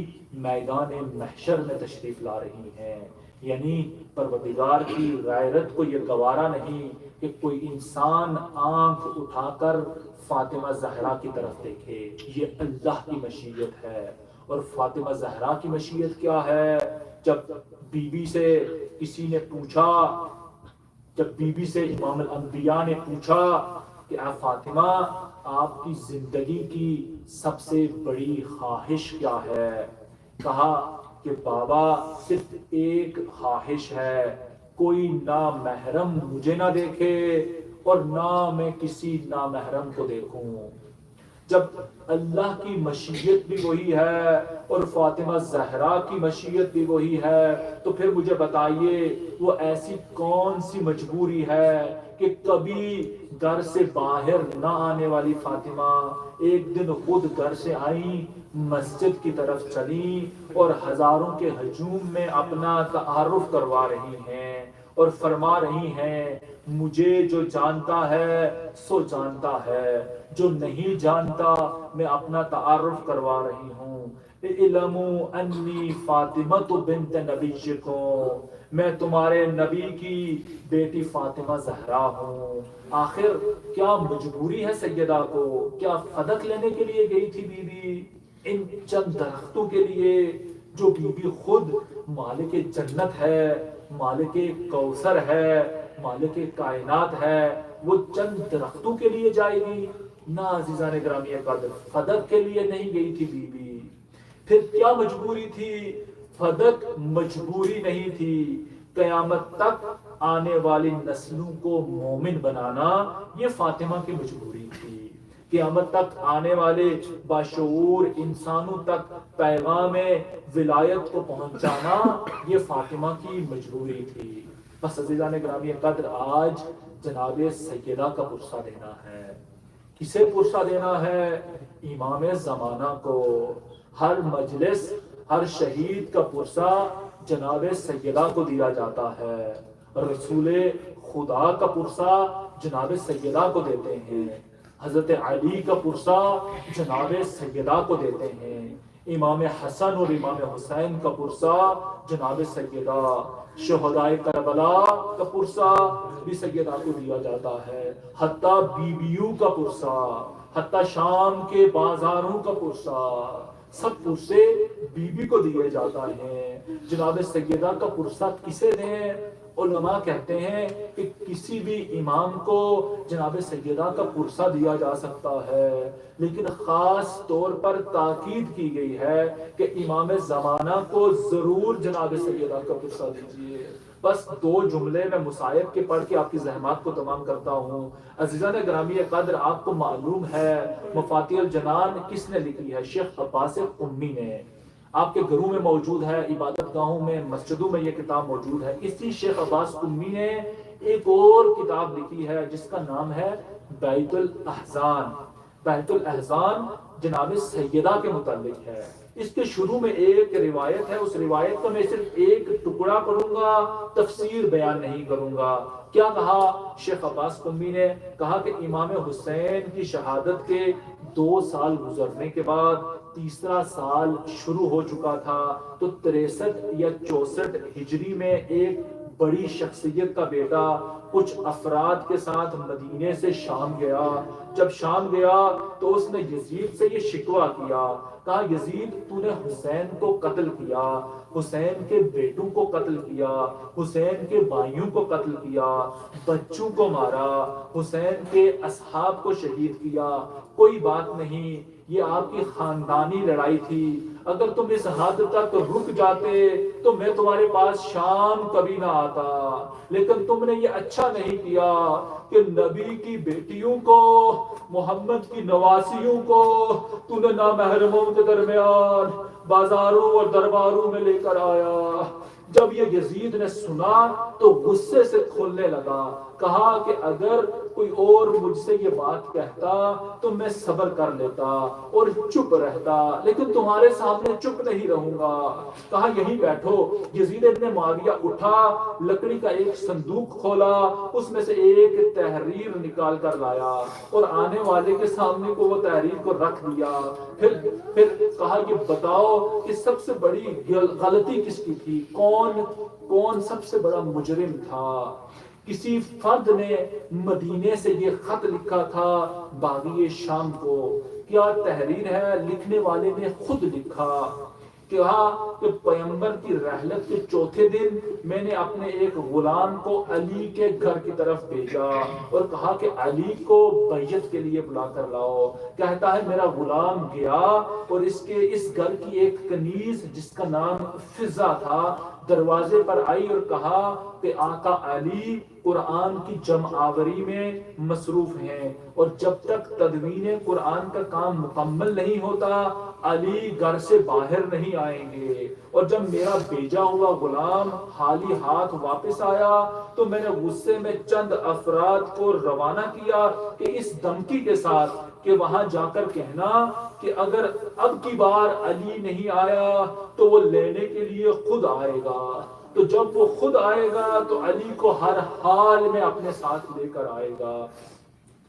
میدان محشر میں تشریف لا رہی ہیں. یعنی پروردگار کی غیرت کو یہ گوارا نہیں کہ کوئی انسان آنکھ اٹھا کر فاطمہ زہرا کی طرف دیکھے. یہ اللہ کی مشیت ہے. اور فاطمہ زہرا کی مشیت کیا ہے؟ جب بی بی سے کسی نے پوچھا، جب بی بی سے امام الانبیاء نے پوچھا کہ اے فاطمہ آپ کی زندگی کی سب سے بڑی خواہش کیا ہے؟ کہا کہ بابا صرف ایک خواہش ہے، کوئی نامحرم مجھے نہ دیکھے اور نہ میں کسی نامحرم کو دیکھوں. جب اللہ کی مشیت بھی وہی ہے اور فاطمہ زہرا کی مشیت بھی وہی ہے تو پھر مجھے بتائیے وہ ایسی کون سی مجبوری ہے کہ کبھی گھر سے باہر نہ آنے والی فاطمہ ایک دن خود گھر سے آئیں، مسجد کی طرف چلی اور ہزاروں کے ہجوم میں اپنا تعارف کروا رہی ہیں اور فرما رہی ہیں مجھے جو جانتا ہے سو جانتا ہے، جو نہیں جانتا میں اپنا تعارف کروا رہی ہوں. اعلموا انی فاطمۃ بنت نبیکم، میں تمہارے نبی کی بیٹی فاطمہ زہرا ہوں. آخر کیا مجبوری ہے سیدہ کو؟ کیا فدق لینے کے لیے گئی تھی بی بی ان چند درختوں کے لیے جو بی بی خود مالک جنت ہے، مالک کوثر ہے، مالک کائنات ہے؟ وہ چند درختوں کے لیے جائے گی؟ نہ عزیزان گرامی قدر، فدق کے لیے نہیں گئی تھی بی بی. پھر کیا مجبوری تھی؟ فدق مجبوری نہیں تھی، قیامت تک آنے والی نسلوں کو مومن بنانا یہ فاطمہ کی مجبوری تھی. قیامت تک آنے والے باشعور انسانوں تک پیغام ولایت کو پہنچانا یہ فاطمہ کی مجبوری تھی. بس عزیزان گرامی قدر آج جناب سیدہ کا پرسہ دینا ہے. کسے پرسہ دینا ہے؟ امام زمانہ کو. ہر مجلس ہر شہید کا پرسہ جناب سیدہ کو دیا جاتا ہے. رسول خدا کا پرسہ جناب سیدہ کو دیتے ہیں. حضرت علی کا پرسہ جناب سیدہ کو دیتے ہیں. امام حسن اور امام حسین کا پرسہ جناب سیدہ. شہدائے کربلا کا پرسہ بھی سیدہ کو دیا جاتا ہے. حتیٰ بیویوں کا پرسہ، حتیٰ شام کے بازاروں کا پرسہ، سب پرسے بیوی کو دیے جاتا ہے. جناب سیدہ کا پرسہ کسے دیں؟ علماء کہتے ہیں کہ کسی بھی امام کو جناب سیدہ کا پرسہ دیا جا سکتا ہے، لیکن خاص طور پر تاکید کی گئی ہے کہ امام زمانہ کو ضرور جناب سیدہ کا پرسہ دیجیے. بس 2 جملے میں مصائب کے پڑھ کے آپ کی زحمات کو تمام کرتا ہوں. عزیزان گرامی قدر، آپ کو معلوم ہے مفاتیح الجنان کس نے لکھی ہے؟ شیخ عباس قمی نے. آپ کے گھروں میں موجود ہے، عبادت گاہوں میں، مسجدوں میں یہ کتاب موجود ہے. اسی شیخ عباس قمی نے ایک اور کتاب لکھی ہے جس کا نام ہے بیت الاحزان. بیت الاحزان جناب سیدہ کے متعلق ہے. اس کے شروع میں ایک روایت ہے، اس روایت کا میں صرف ایک ٹکڑا پڑھوں گا، تفسیر بیان نہیں کروں گا. کیا کہا شیخ عباس قمی نے؟ کہا کہ امام حسین کی شہادت کے 2 سال گزرنے کے بعد تیسرا سال شروع ہو چکا تھا، تو 63 یا 64 ہجری میں ایک بڑی شخصیت کا بیٹا کچھ افراد کے ساتھ مدینے سے شام گیا. جب شام گیا تو اس نے یزید سے یہ شکوہ کیا، کہا یزید تو نے حسین کو قتل کیا، حسین کے بیٹوں کو قتل کیا، حسین کے بھائیوں کو قتل کیا، بچوں کو مارا، حسین کے اصحاب کو شہید کیا. کوئی بات نہیں، یہ آپ کی خاندانی لڑائی تھی. اگر تم اس حد تک رک جاتے تو میں تمہارے پاس شام کبھی نہ آتا. لیکن تم نے یہ اچھا نہیں کیا کہ نبی کی بیٹیوں کو، محمد کی نواسیوں کو تو نے نامحرموں کے درمیان بازاروں اور درباروں میں لے کر آیا. جب یہ یزید نے سنا تو غصے سے کھولنے لگا. کہا کہ اگر کوئی اور مجھ سے یہ بات کہتا تو میں صبر کر لیتا اور چپ رہتا، لیکن تمہارے سامنے چپ نہیں رہوں گا. کہا یہیں بیٹھو. یزید ابن معاویہ اٹھا، لکڑی کا ایک صندوق کھولا، اس میں سے ایک تحریر نکال کر لایا اور آنے والے کے سامنے کو وہ تحریر کو رکھ دیا. پھر کہا کہ بتاؤ کہ سب سے بڑی غلطی کس کی تھی؟ کون سب سے بڑا مجرم تھا؟ کسی فرد نے مدینے سے یہ خط لکھا تھا باغی شام کو. کیا تحریر ہے؟ لکھنے والے نے خود لکھا. کہا کہ پیغمبر کی رحلت کے 4تھے دن میں نے اپنے ایک غلام کو علی کے گھر کی طرف بھیجا اور کہا کہ علی کو بیعت کے لیے بلا کر لاؤ. کہتا ہے میرا غلام گیا اور اس گھر کی ایک کنیز جس کا نام فضہ تھا دروازے پر آئی اور کہا کہ آقا علی قرآن کی جمع آوری میں مصروف ہیں اور جب تک تدوین قرآن کا کام مکمل نہیں ہوتا علی گھر سے باہر نہیں آئیں گے. اور جب میرا بھیجا ہوا غلام خالی ہاتھ واپس آیا تو میں نے غصے میں چند افراد کو روانہ کیا کہ اس دھمکی کے ساتھ کہ وہاں جا کر کہنا کہ اگر اب کی بار علی نہیں آیا تو وہ لینے کے لیے خود آئے گا. تو جب وہ خود آئے گا تو علی کو ہر حال میں اپنے ساتھ لے کر آئے گا.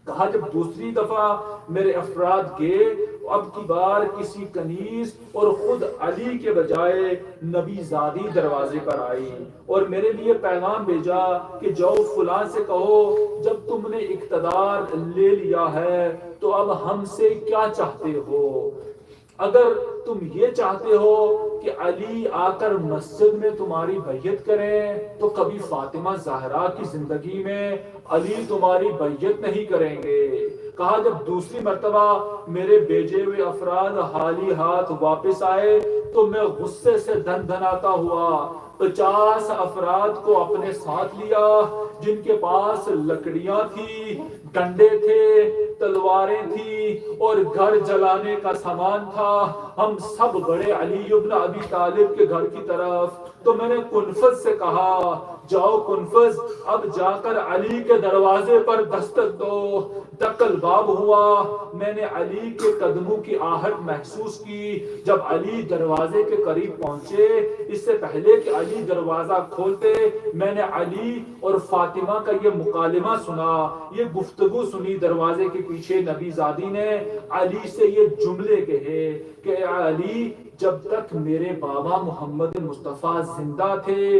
کہا جب دوسری دفعہ میرے افراد گئے اب کی بار کسی کنیز اور خود علی کے بجائے نبی زادی دروازے پر آئی اور میرے لیے پیغام بھیجا کہ جاؤ فلاں سے کہو جب تم نے اقتدار لے لیا ہے تو اب ہم سے کیا چاہتے ہو؟ اگر تم یہ چاہتے ہو کہ علی آ کر مسجد میں تمہاری بیعت کریں تو کبھی فاطمہ زہرا کی زندگی میں علی تمہاری بیعت نہیں کریں گے. کہا جب دوسری مرتبہ میرے بھیجے ہوئے افراد خالی ہاتھ واپس آئے تو میں غصے سے دھن دھناتا ہوا 50 افراد کو اپنے ساتھ لیا جن کے پاس لکڑیاں تھی، ڈنڈے تھے، تلواریں تھی اور گھر جلانے کا سامان تھا. ہم سب بڑے علی ابن ابی طالب کے گھر کی طرف. تو میں نے کنفذ سے کہا جاؤ کنفذ اب جا کر علی کے دروازے پر دستک دو. ڈکل باب ہوا. میں نے علی کے قدموں کی آہٹ محسوس کی. جب علی دروازے کے قریب پہنچے اس سے پہلے کہ علی دروازہ کھولتے میں نے علی اور فاطمہ کا یہ مکالمہ سنا، یہ گفتگو سنی. دروازے کے پیچھے نبی زادی نے علی سے یہ جملے کہے کہ علی جب تک میرے بابا محمد مصطفیٰ زندہ تھے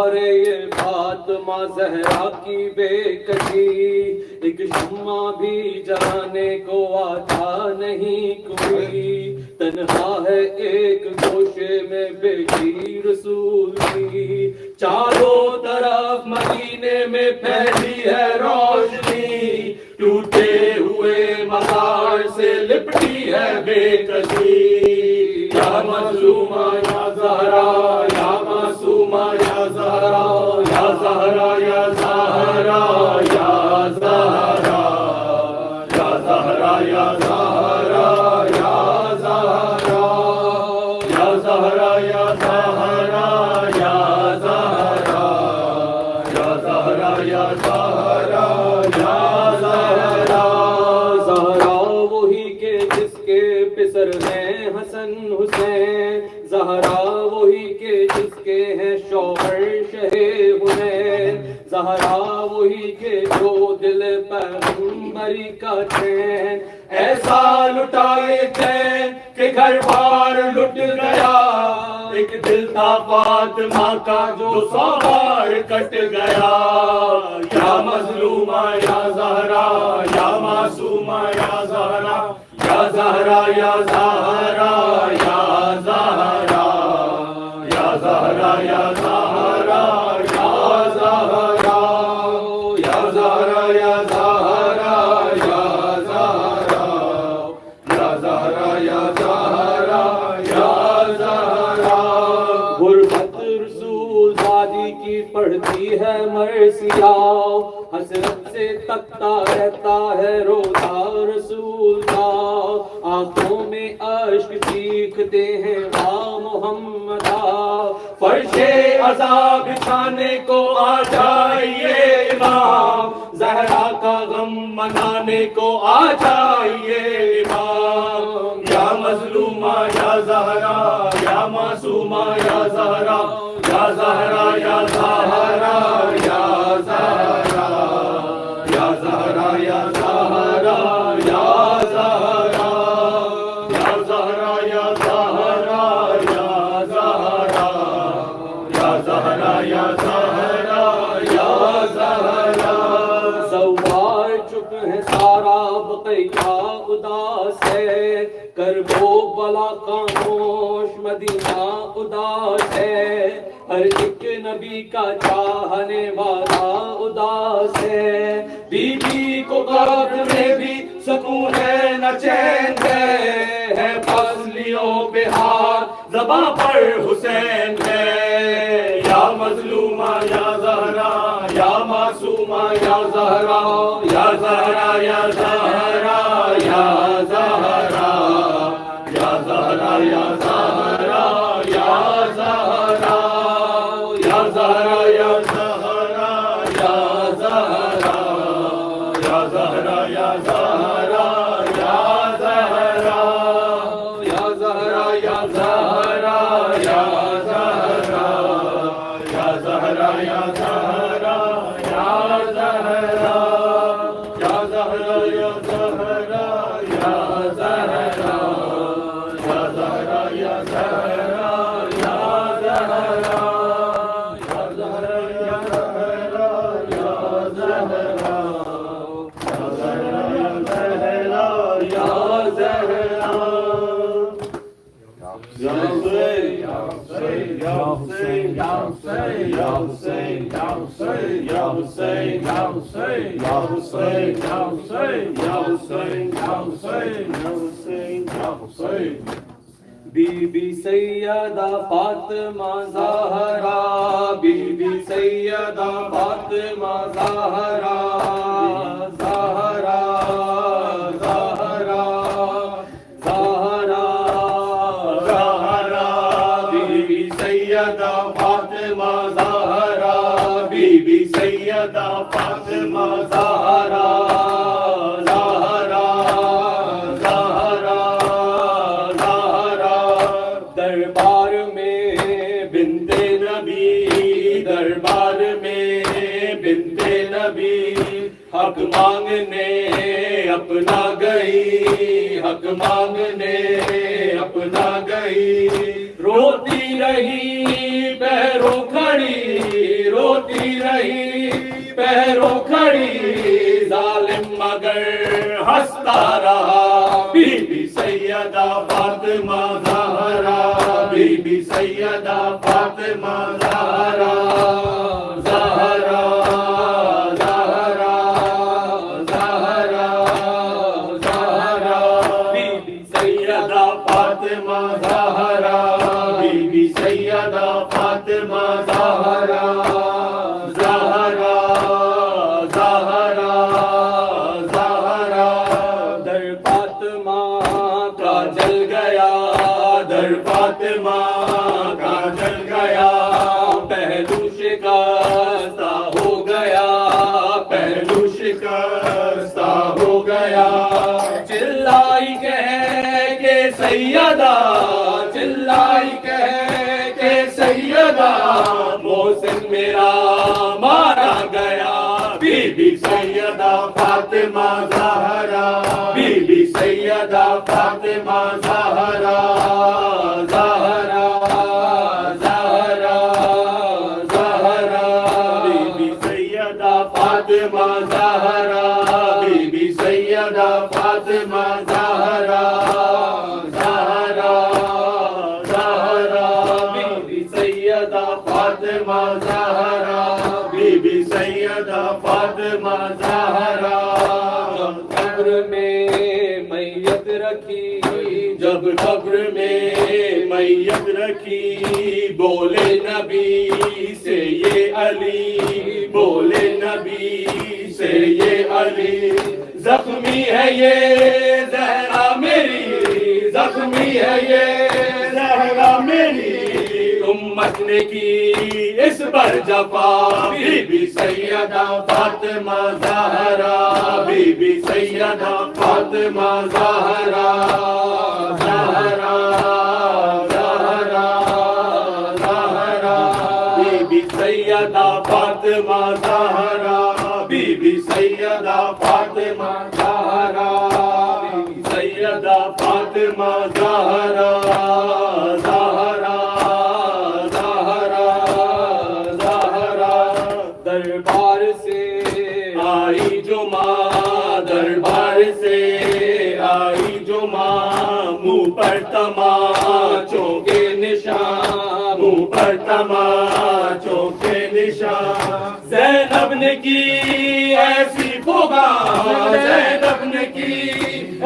جوہر یہ فاطمہ زہرا کی بے کسی، ایک شمع بھی جلانے کو آتا نہیں کوئی، تنہا ہے ایک گوشے میں بیٹی رسول کی، چاروں طرف مدینے میں پھیلی ہے روشنی، ٹوٹے ہوئے مزار سے لپٹی ہے بے کسی، یا مظلومہ یا زہرا یا معصومہ یا زہرا، یا زہرا یا زہرا یا زہرا، یا زہرا یا زہرا یا زہرا، یا زہرا یا زہرا یا زہرا، یا زہرا یا زہرا یا زہرا، زہرا وہی کے جس کے پسر ہیں حسن حسین، زہرا وہی کے جس کے ہیں شوہر شہ حنین، زہرا وہی کے جو دل پیغمبری کا چین، ایسا لٹائے چین کہ گھر بار لٹ گیا، ایک دل تھا فاطمہ کا جو 100 بار کٹ گیا، یا مظلومہ یا زہرا یا معصومہ یا زہرا، یا زہرا یا زہرا یا زہرا، یا زہرا یا زہرا یا زہرا، یا زہرا یا زہرا یا زہرا، یا زہرا یا زہرا یا زہرا، غربت رسول زادی کی پڑھتی ہے مرثیہ، حسرت سے تکتا رہتا ہے روزہ رسول کا، آنکھوں میں اشک چیختے ہیں واہ محمدا، فرش عذاب بچھانے کو آ جائیے امام، زہرا کا غم منانے کو آ جائیے امام، یا مظلومہ یا زہرا یا معصومہ یا زہرا، یا زہرا یا زہرا یا زہرا، یا زہرا یا زہرا یا زہرا، یا زہرا یا زہرا یا زہرا، یا زہرا یا زہرا یا زہرا، زوار چپ ہے سارا بقیہ اداس ہے، کربو بلا خاموش مدینہ اداس ہے، ہر ایک نبی کا چاہنے والا اداس ہے، بی بی کو قبر میں بھی سکون ہے نہ چین ہے فضلیوں پہ ہاتھ زباں پر حسین ہے، یا مظلومہ یا زہرا یا معصومہ یا زہرا، یا زہرا یا زہرا یا زہرا، یا زہرا یا زہرا یا زہرا، یا زہرا یا زہرا یا زہرا، یا زہرا یا زہرا یا زہرا، یا زہرا یا زہرا یا زہرا، یا زہرا یا زہرا یا زہرا، یا زہرا یا زہرا یا زہرا، یا زہرا یا زہرا یا زہرا، یا زہرا یا زہرا یا زہرا، یا زہرا یا زہرا یا زہرا، یا حسین یا حسین یا حسین یا حسین یا حسین یا حسین یا حسین یا حسین یا حسین یا حسین یا حسین یا حسین یا Hussain, Bibi be Syeda Fatima Zahra, be be Syeda Fatima Zahra, Zahra Zahra Zahra Zahra, be be Syeda Fatima Zahra, be be Syeda Fatima Zahra, Zahra Zahra Zahra, دربار میں بنت نبی، دربار میں بنت نبی، حق مانگنے اپنا گئی، حق مانگنے اپنا گئی، روتی رہی پیروں کھڑی روتی رہی پیروں کھڑی ظالم مگر ہنستا رہا Bibi be Syeda Fatima Zahra be be Syeda Fatima Zahra Zahra Zahra Zahra Zahra be be Syeda Fatima Zahra be be Syeda Fatima Zahra Zahra Zahra Zahra در فاطمہ کا جل گیا در فاطمہ کا جل گیا پہلو شکستہ ہو گیا پہلو شکستہ ہو گیا چلائی کہہ کے سیدہ چلائی کہہ کے سیدہ محسن میرا مارا گیا Bibi be Syeda Fatima Zahra be be Syeda Fatima Zahra Zahra Zahra Zahra be be Syeda Fatima Zahra be be Syeda Fatima Zahra Zahra Zahra be be Syeda Fatima Zahra be be Syeda Fatima Zahra قبر میں میت رکھی جب قبر میں میت رکھی بولے نبی سے یہ علی بولے نبی سے یہ علی زخمی ہے یہ زہرا میری زخمی ہے یہ زہرا میری امت نے کی اس پر جفا be be Syeda Fatima Zahra be be Syeda Fatima Zahra Zahra Zahra Zahra be be Syeda Fatima Zahra be be Syeda Fatima Zahra be be Syeda Fatima Zahra Zahra دربار سے آئی جو ماں دربار سے آئی جو ماں منہ پر تماچوں کے نشان منہ پر تماچوں کے نشان زینب نے کی ایسی پگار زینب نے کی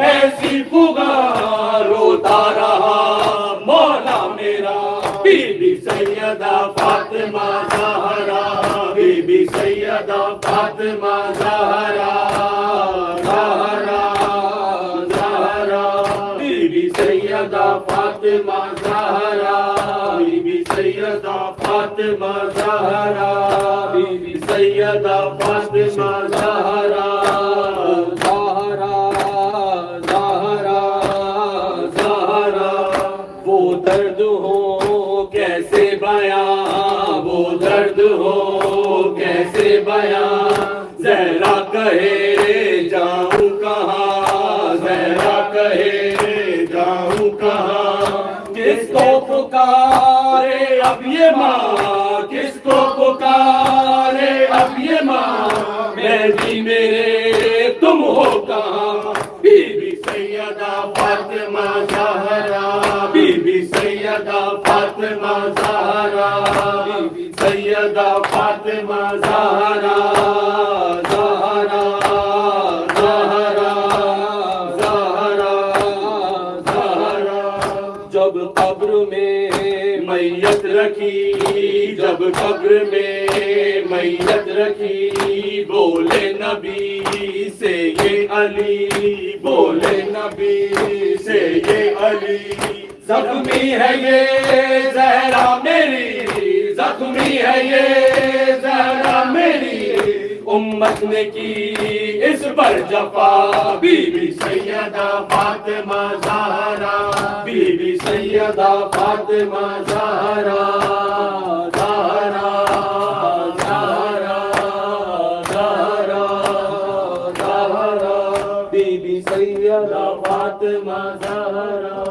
ایسی پگار روتا رہا مولا میرا Bibi be Syeda Fatima Zahra be be Syeda Fatima Zahra Zahra Zahra be be Syeda Fatima Zahra be be Syeda Fatima Zahra be be Syeda Fatima Zahra Zahra Zahra Zahra وہ درد ہو کیسے بیان وہ درد ہو کیسے بیان زہرا کہے جاؤں کہاں زہرا کہے جاؤں کہاں کس کو پکارے اب یہ ماں کس کو پکارے اب یہ ماں میں بھی میرے تم ہو کہاں be be Syeda Fatima Zahra be be Syeda Fatima Zahra be be Syeda Fatima Zahra Zahra Zahra Zahra Zahra جب قبر میں میت رکھی جب قبر میں میت رکھی بولے نبی سے یہ علی بولے نبی سے یہ علی زخمی ہے یہ زہرا میری زخمی ہے یہ زہرا میری امت نے کی اس پر جفا be be Syeda Fatima Zahra be be Syeda Fatima Zahra Zahra Zahra Zahra Zahra be be Syeda Fatima Zahra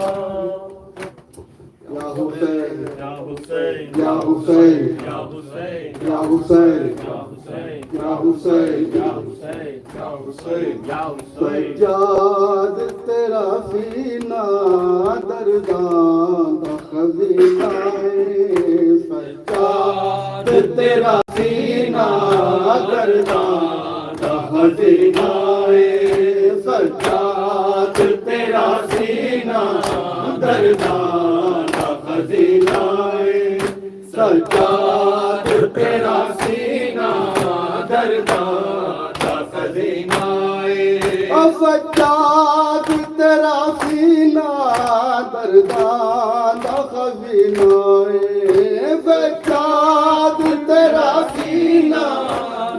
یا حسین یا حسین یا حسین یا حسین Ya Hussein, Ya Hussein, Ya Hussein, Ya Hussein, Ya Hussein, Ya Hussein. Sajjad تیرا سینہ درداں دا خزینہ ہے سجاد تیرا سینہ درداں دا خزینہ ہے سجاد تیرا سینہ درداں دا خزینہ ہے سجاد تیرا سینہ درداں دا خزینہ سجاد تیرا سینہ درداں دا خزینہ ہے سجاد تیرا سینہ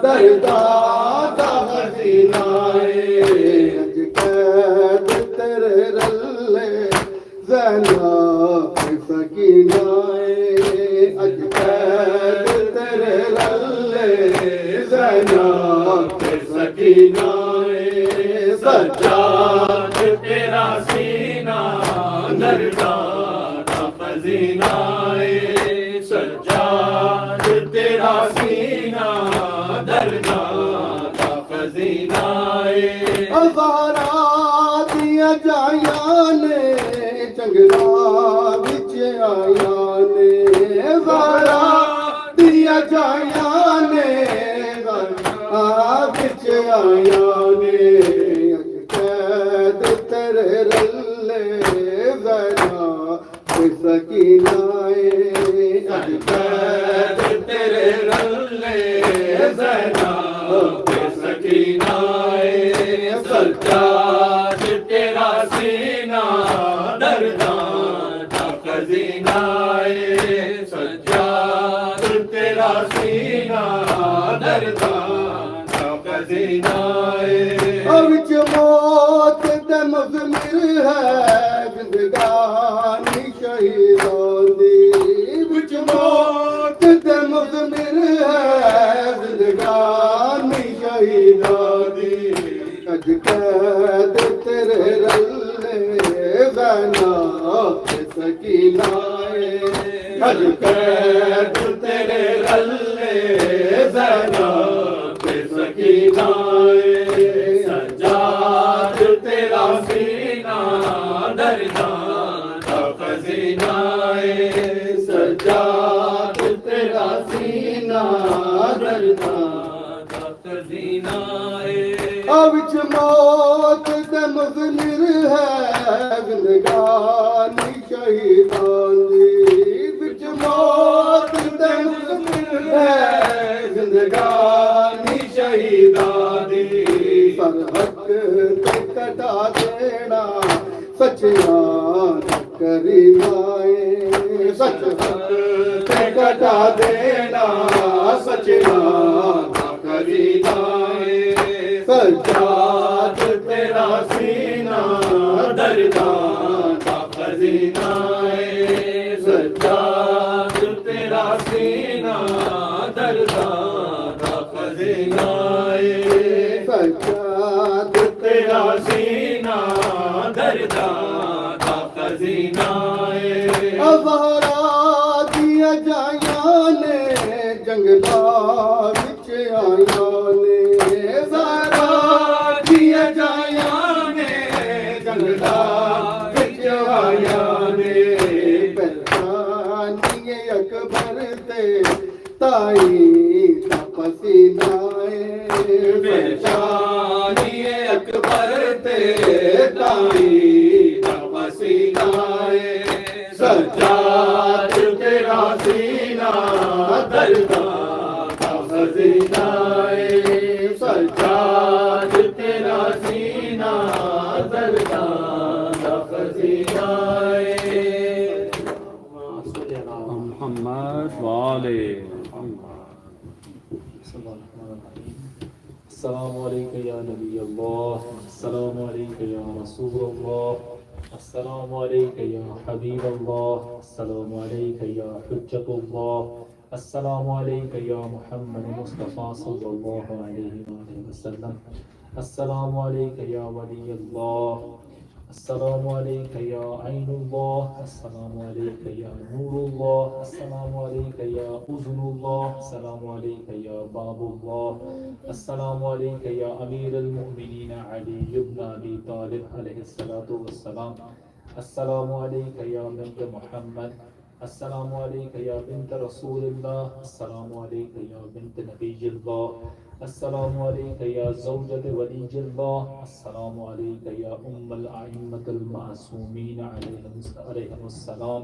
درداں دا خزینہ ہے اج قید تیرے رلے زینب سکینہ ہے اج قید تیرے رلے زینب سکینہ سجاد تیرا سینہ درداں دا خزینہ ہے سجاد تیرا سینہ درداں دا خزینہ ہے ہزاراں دیاں جائیاں نے جنگلاں وچ آئیاں نے ہزاراں دیاں جائیاں نے وچ آئیاں نے قید تیرے رلے زینب سکینہ اج قید تیرے رلے زینب سکینہ سجاد تیرا سینہ درداں دا خزینہ سجاد تیرا سینہ درداں دا خزینہ وچ موت دے مضمر ہے زندگانی شہیدان دی وچ موت دے مضمر ہے زندگانی شہیدان دی اج قید تیرے رلے زینب سکینہ اج قید تیرے رلے زینب سکینہ سجاد تیرا سینہ درداں دا خزینہ سجاد تیرا سینہ درداں دا خزینہ وچ موت دے مضمر ہے زندگانی شہیدان دی وچ موت دے مضمر ہے زندگانی شہیدان دی سرحد تے کٹا دینا سچیاں کریمہ سرحد تے کٹا دینا سچیاں کریمہ سجاد تیرا سینہ درداں دا خزینہ سجاد تیرا سینہ درداں دا خزینہ سجاد تیرا سینہ درداں دا خزینہ ہزاراں دیاں جائیاں نے جنگلاں وچ آئیاں نے جائیاں نے جنگلاں وچ آئیاں نے پہچانی اکبر تے تائی دا پسینہ پہچانی اکبر تے تائی دا پسینہ سجاد تیرا سینہ درداں دا خزینہ سجاد تیرا سینہ درداں دا خزینہ محمد والے السلام علیکم یا نبی اللہ، السلام علیکم یا رسول اللہ، السلام علیکم یا حبیب اللہ، السلام علیکم یا حجت اللہ، السلام علیکم یا محمد مصطفیٰ صلی اللہ علیہ وآلہ وسلم، السلام علیکم یا ولی اللہ، السلام عليك يا عين الله السلام عليك يا نور الله السلام عليك يا أذن الله السلام عليك يا باب الله السلام عليك يا أمير المؤمنين علي بن أبي طالب عليه الصلاة والسلام السلام عليك يا بنت محمد السلام عليك يا بنت رسول الله السلام عليك يا بنت نبي الله السلام عليك يا زوجة ولي الله السلام عليك يا أم الأئمة المعصومين عليهم السلام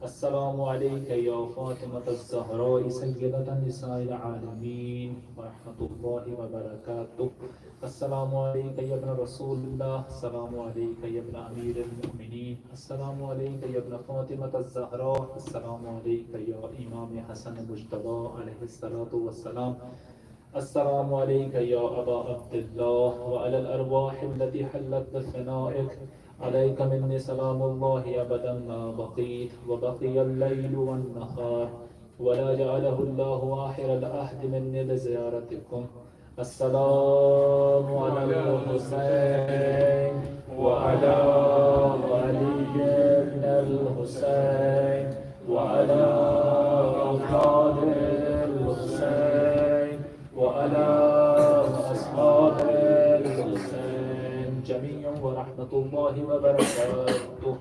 السلام عليك يا فاطمة الزهراء سيدة نساء العالمين ورحمة الله وبركاته السلام عليك يا ابن رسول الله السلام عليك يا ابن أمير المؤمنين السلام عليك يا ابن فاطمة الزهراء السلام عليك يا إمام حسن مجتبى عليه الصلاة والسلام السلام عليك يا أبا عبد الله وعلى الأرواح التي حلت بفنائك عليك مني سلام الله أبدا ما بقيت وبقي الليل والنهار ولا جعله الله آخر العهد مني بزيارتكم السلام على الحسين وعلى علي بن الحسين وعلى أولاد الحسين وعلى أصحاب الحسين جميعا ورحمة الله وبركاته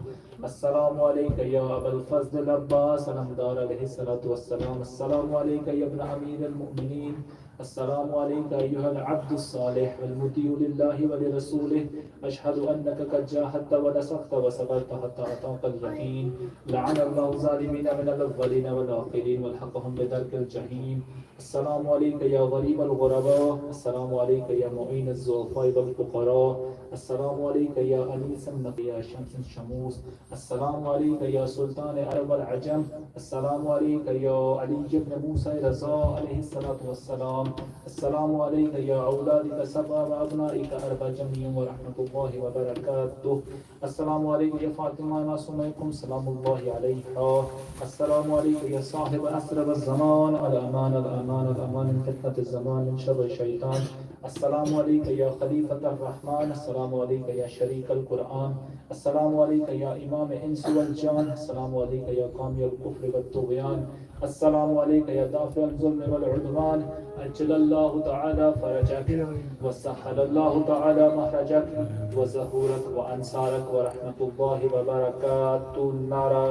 السلام عليك يا أبا الفضل العباس الأمدار عليه الصلاة والسلام السلام عليك يا ابن أمير المؤمنين السلام عليك أيها العبد الصالح والمطيع لله ولرسوله أشهد أنك قد جاهدت ونصرت وصبرت حتى أتاك اليقين لعن الله الظالمين من الأولين والآخرين والحقهم بدرك الجحيم السلام عليك يا غريب الغرباء السلام عليك يا معين الضعفاء والفقراء السلام عليك يا أنيس النقي يا شمس الشموس السلام عليك يا سلطان العرب والعجم السلام عليك يا علي بن موسى رضا عليه الصلاة والسلام السلام عليك يا أولادك سبع وأبنائك أربع جميع ورحمة الله وبركاته السلام عليك يا فاطمة معصومكم سلام الله عليها السلام عليك يا صاحب أسرب الزمان الأمان الأمان الأمان من فتنة الزمان من شر الشيطان السلام عليك يا خليفة الرحمن السلام عليك يا شريك القرآن السلام عليك يا إمام إنس والجان السلام عليك يا قامي الكفر والطغيان السلام عليك يا دافع الظلم والعدوان أجل الله تعالى فرجك وسهل الله تعالى مخرجك وزهورك وأنصارك ورحمة الله وبركاته نارا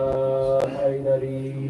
حيدري